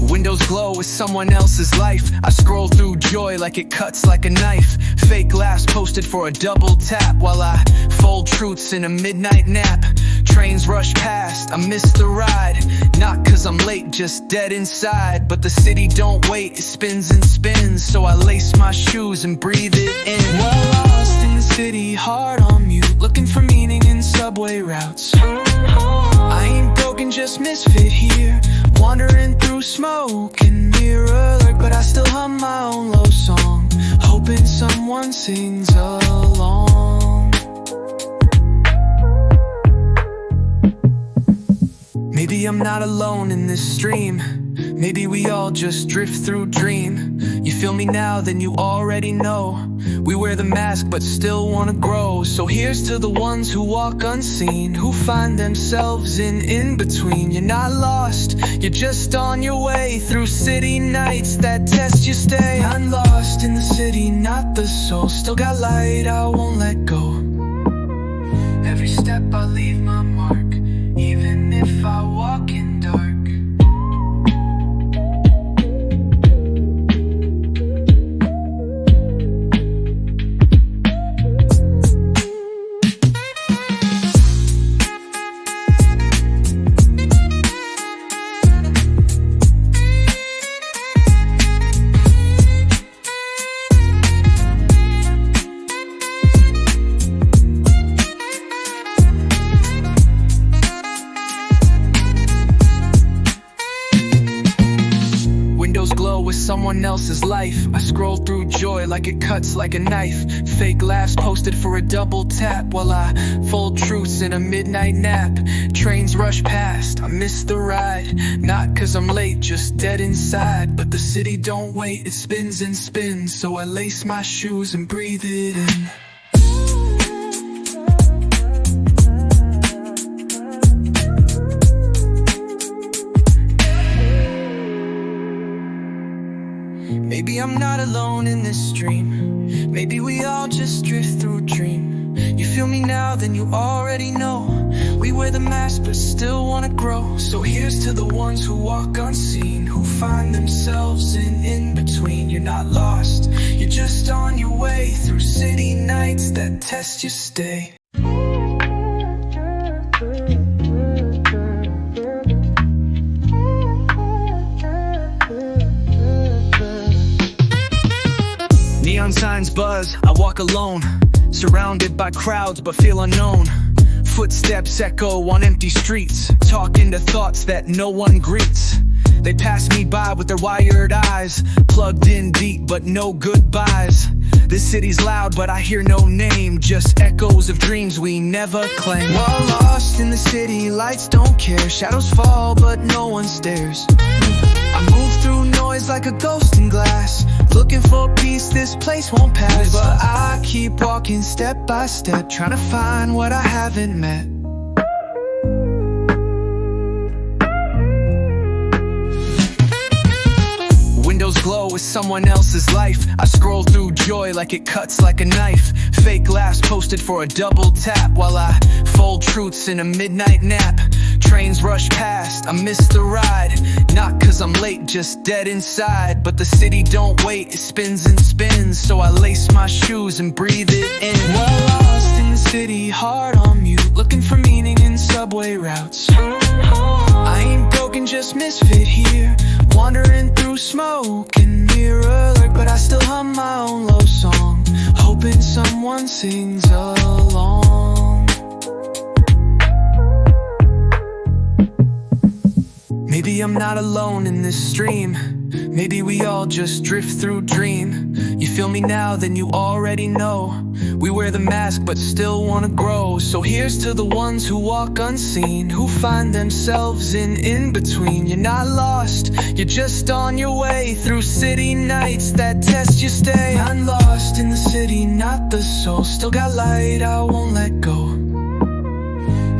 Windows glow with someone else's life. I scroll through joy like it cuts like a knife. Fake laughs posted for a double tap, while I fold truths in a midnight nap. Trains rush past, I miss the ride, not 'cause I'm late, just dead inside. But the city don't wait, it spins and spins, so I lace my shoes and breathe it in. While lost in the city, heart on mute, looking for meaning in subway routes. I ain't broken, just misfit here, wandering through smoke and mirror alert. But I still hum my own low song, hoping someone sings along. Maybe I'm not alone in this stream, maybe we all just drift through dream. You feel me now, then you already know. We wear the mask but still wanna grow. So here's to the ones who walk unseen, who find themselves in between. You're not lost, you're just on your way through city nights that test your stay. I'm lost in the city, not the soul, still got light, I won't let go. Every step I leave my mark, even if I walk in dark. with someone else's life. I scroll through joy like it cuts like a knife. Fake laughs posted for a double tap, while I fold truths in a midnight nap. Trains rush past, I miss the ride. Not cause I'm late, just dead inside. But the city don't wait, it spins and spins. So I lace my shoes and breathe it in. Maybe I'm not alone in this dream. Maybe we all just drift through a dream. You feel me now, then you already know. We wear the mask but still wanna grow. So here's to the ones who walk unseen, who find themselves in between. You're not lost, you're just on your way through city nights that test your stay. Neon signs buzz, I walk alone, surrounded by crowds but feel unknown. Footsteps echo on empty streets, talking to thoughts that no one greets. They pass me by with their wired eyes, plugged in deep but no goodbyes. This city's loud but I hear no name, just echoes of dreams we never claim. While lost in the city, lights don't care. Shadows fall but no one stares. I move through noise like a ghost in glass, looking for peace, this place won't pass. But I keep walking step by step, trying to find what I haven't met. Windows glow with someone else's life. I scroll through joy like it cuts like a knife. Fake laughs posted for a double tap, while I fold truths in a midnight nap. Trains rush past, I miss the ride. Not cause I'm late, just dead inside. But the city don't wait, it spins and spins. So I lace my shoes and breathe it in. While lost in the city, heart on mute, looking for meaning in subway routes. I ain't broken, just misfit here, wandering through smoke and mirror alert. But I still hum my own love song, hoping someone sings along. Maybe I'm not alone in this stream. Maybe we all just drift through dream. You feel me now, then you already know. We wear the mask but still wanna grow. So here's to the ones who walk unseen, who find themselves in between. You're not lost, you're just on your way through city nights that test your stay. I'm lost in the city, not the soul. Still got light, I won't let go.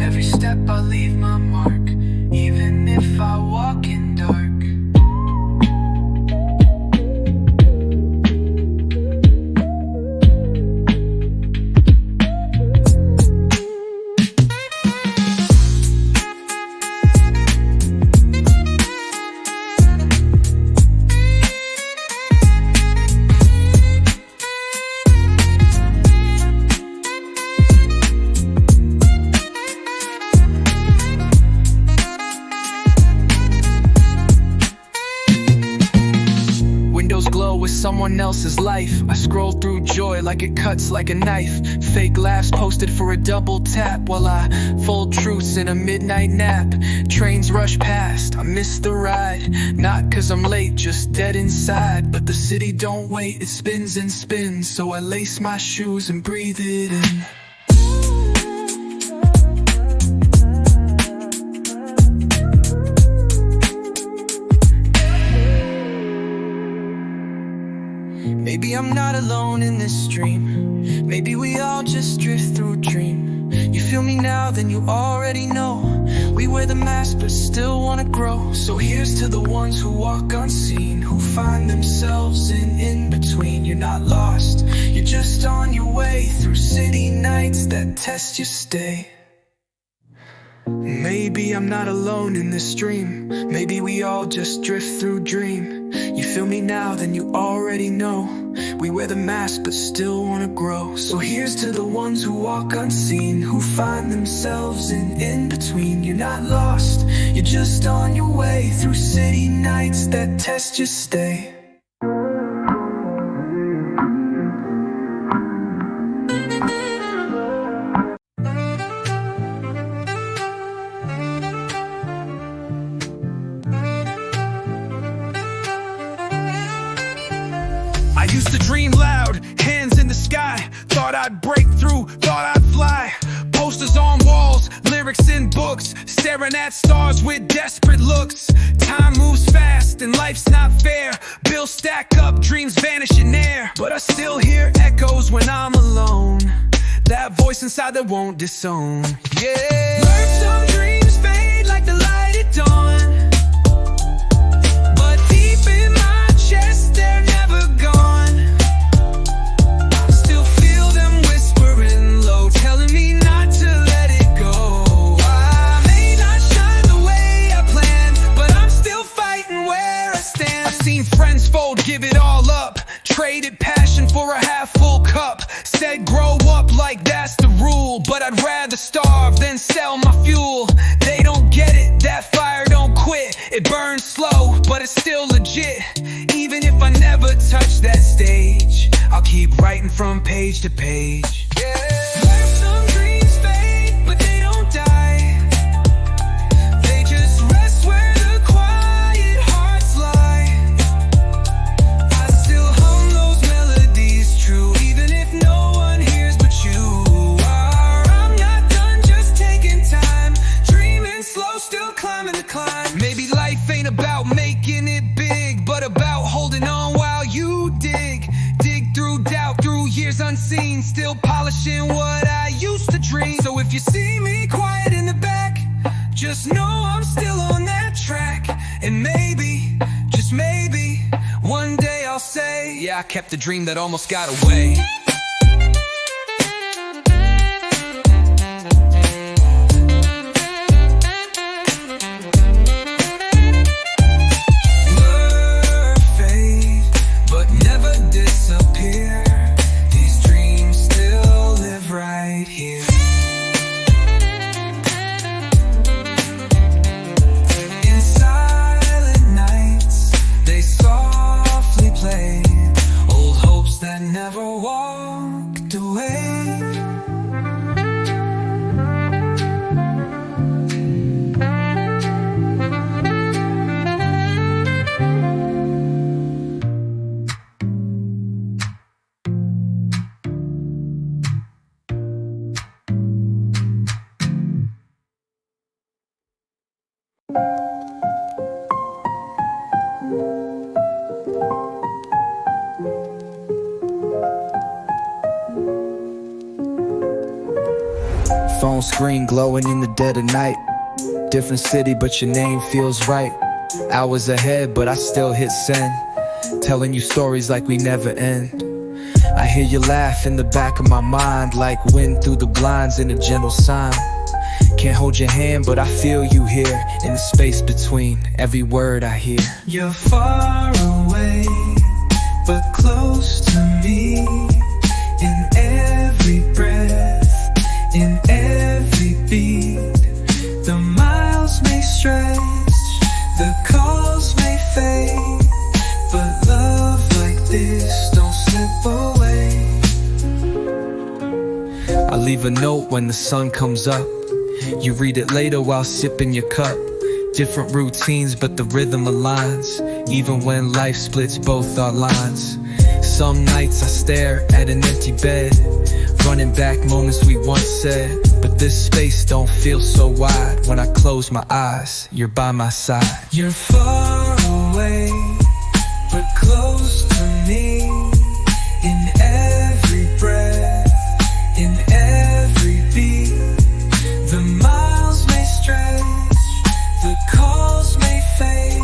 Every step I leave my mark, even if I walk in dark. Glow with someone else's life. I scroll through joy like it cuts like a knife. Fake laughs posted for a double tap, while I fold truths in a midnight nap. Trains rush past, I miss the ride. Not cause I'm late, just dead inside. But the city don't wait, it spins and spins. So I lace my shoes and breathe it in. Maybe I'm not alone in this dream. Maybe we all just drift through a dream. You feel me now, then you already know. We wear the mask but still wanna grow. So here's to the ones who walk unseen, who find themselves in between. You're not lost, you're just on your way through city nights that test your stay. Maybe I'm not alone in this dream. Maybe we all just drift through dream. You feel me now, then you already know. We wear the mask but still wanna grow. So here's to the ones who walk unseen, who find themselves in between. You're not lost, you're just on your way through city nights that test your stay. I used to dream loud, hands in the sky. Thought I'd break through, thought I'd fly. Posters on walls, lyrics in books, staring at stars with desperate looks. Time moves fast and life's not fair. Bills stack up, dreams vanish in air. But I still hear echoes when I'm alone. That voice inside that won't disown. Yeah. Learn some dreams fade like the light at dawn. But deep in my chest they're never gone. Still feel them whispering low, telling me not to let it go. I may not shine the way I planned, but I'm still fighting where I stand. I've seen friends fold, give it all up. Traded passion for a half-full cup. Said grow up like that's the rule, but I'd rather starve than sell my fuel. They don't get it, that fire don't quit. It burns slow, but it's still legit. Even if I never touch that stage, I'll keep writing from page to page. Yeah. Some dreams fade, but they don't die. They just rest where the quiet hearts lie. I still hum those melodies true, even if no one hears but you are. I'm not done just taking time, dreaming slow, still climbing the climb. Maybe life ain't about making it big, but about holding on while you dig. Dig through doubt, through years unseen, still polishing what I used to dream. So if you see me quiet in the back, just know I'm still on that track. And maybe, just maybe, one day I'll say, yeah, I kept a dream that almost got away. Phone screen glowing in the dead of night. Different city, but your name feels right. Hours ahead, but I still hit send. Telling you stories like we never end. I hear you laugh in the back of my mind, like wind through the blinds in a gentle sign. Can't hold your hand, but I feel you here, in the space between every word I hear. You're far away, but close to me. In every breath, in every beat. The miles may stretch, the calls may fade, but love like this don't slip away. I leave a note when the sun comes up. You read it later while sipping your cup. Different routines, but the rhythm aligns, even when life splits both our lines. Some nights I stare at an empty bed, running back moments we once said. But this space don't feel so wide. When I close my eyes, you're by my side. You're far away, but close to me. In every breath, in every beat. The miles may stretch, the calls may fade,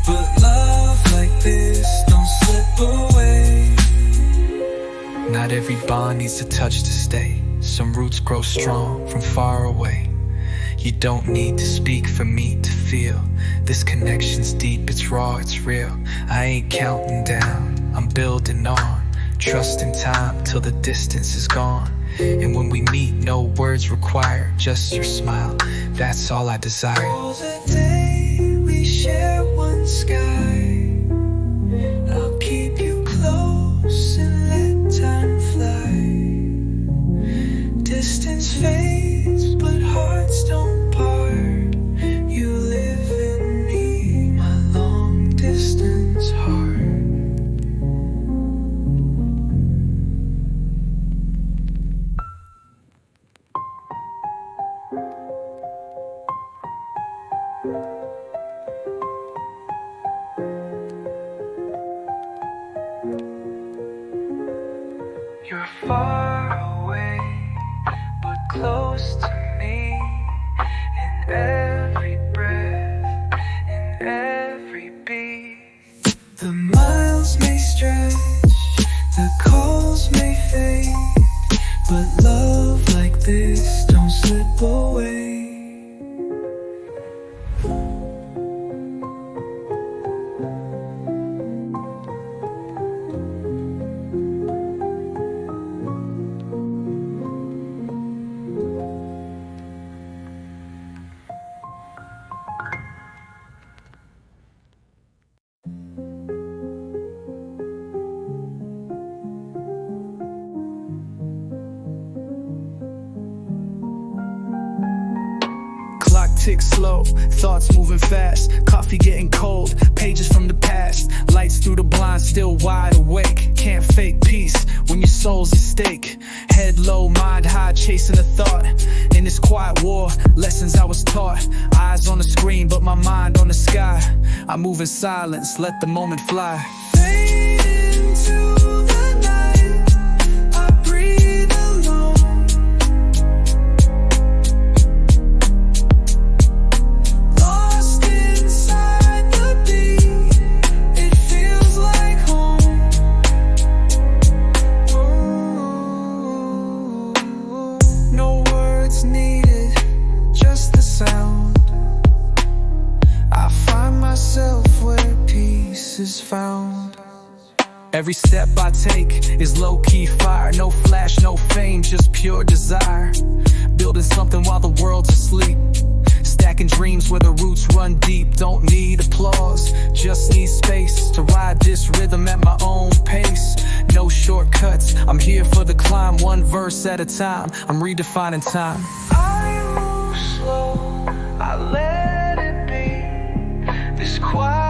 but love like this don't slip away. Not every bond needs to touch to stay. Some roots grow strong from far away. You don't need to speak for me to feel. This connection's deep, it's raw, it's real. I ain't counting down, I'm building on. Trusting time till the distance is gone. And when we meet, no words required, just your smile, that's all I desire. For the day we share one sky, I'll keep you close and let time fly. Distance fades, but hearts don't part. You live in me, my long distance heart. You're far away, but close to me. In every breath, in every beat. The miles may stretch, the calls may fade, but love like this don't slip away. Clock ticks slow, thoughts moving fast, coffee getting cold, pages from the past, lights through the blinds, still wide awake. Can't fake peace when your soul's at stake. Head low, mind high, chasing a thought. In this quiet war, lessons I was taught. Eyes on the screen, but my mind on the sky. I move in silence, let the moment fly. Fade into the night, I breathe alone. Lost inside the beat, it feels like home. No words needed, just the sound. I find myself where peace is found. Every step I take is low-key fire. No flash, no fame, just pure desire. Building something while the world's asleep. Stacking dreams where the roots run deep. Don't need applause, just need space to ride this rhythm at my own pace. No shortcuts, I'm here for the climb. One verse at a time, I'm redefining time. I move slow, I let it be. This quiet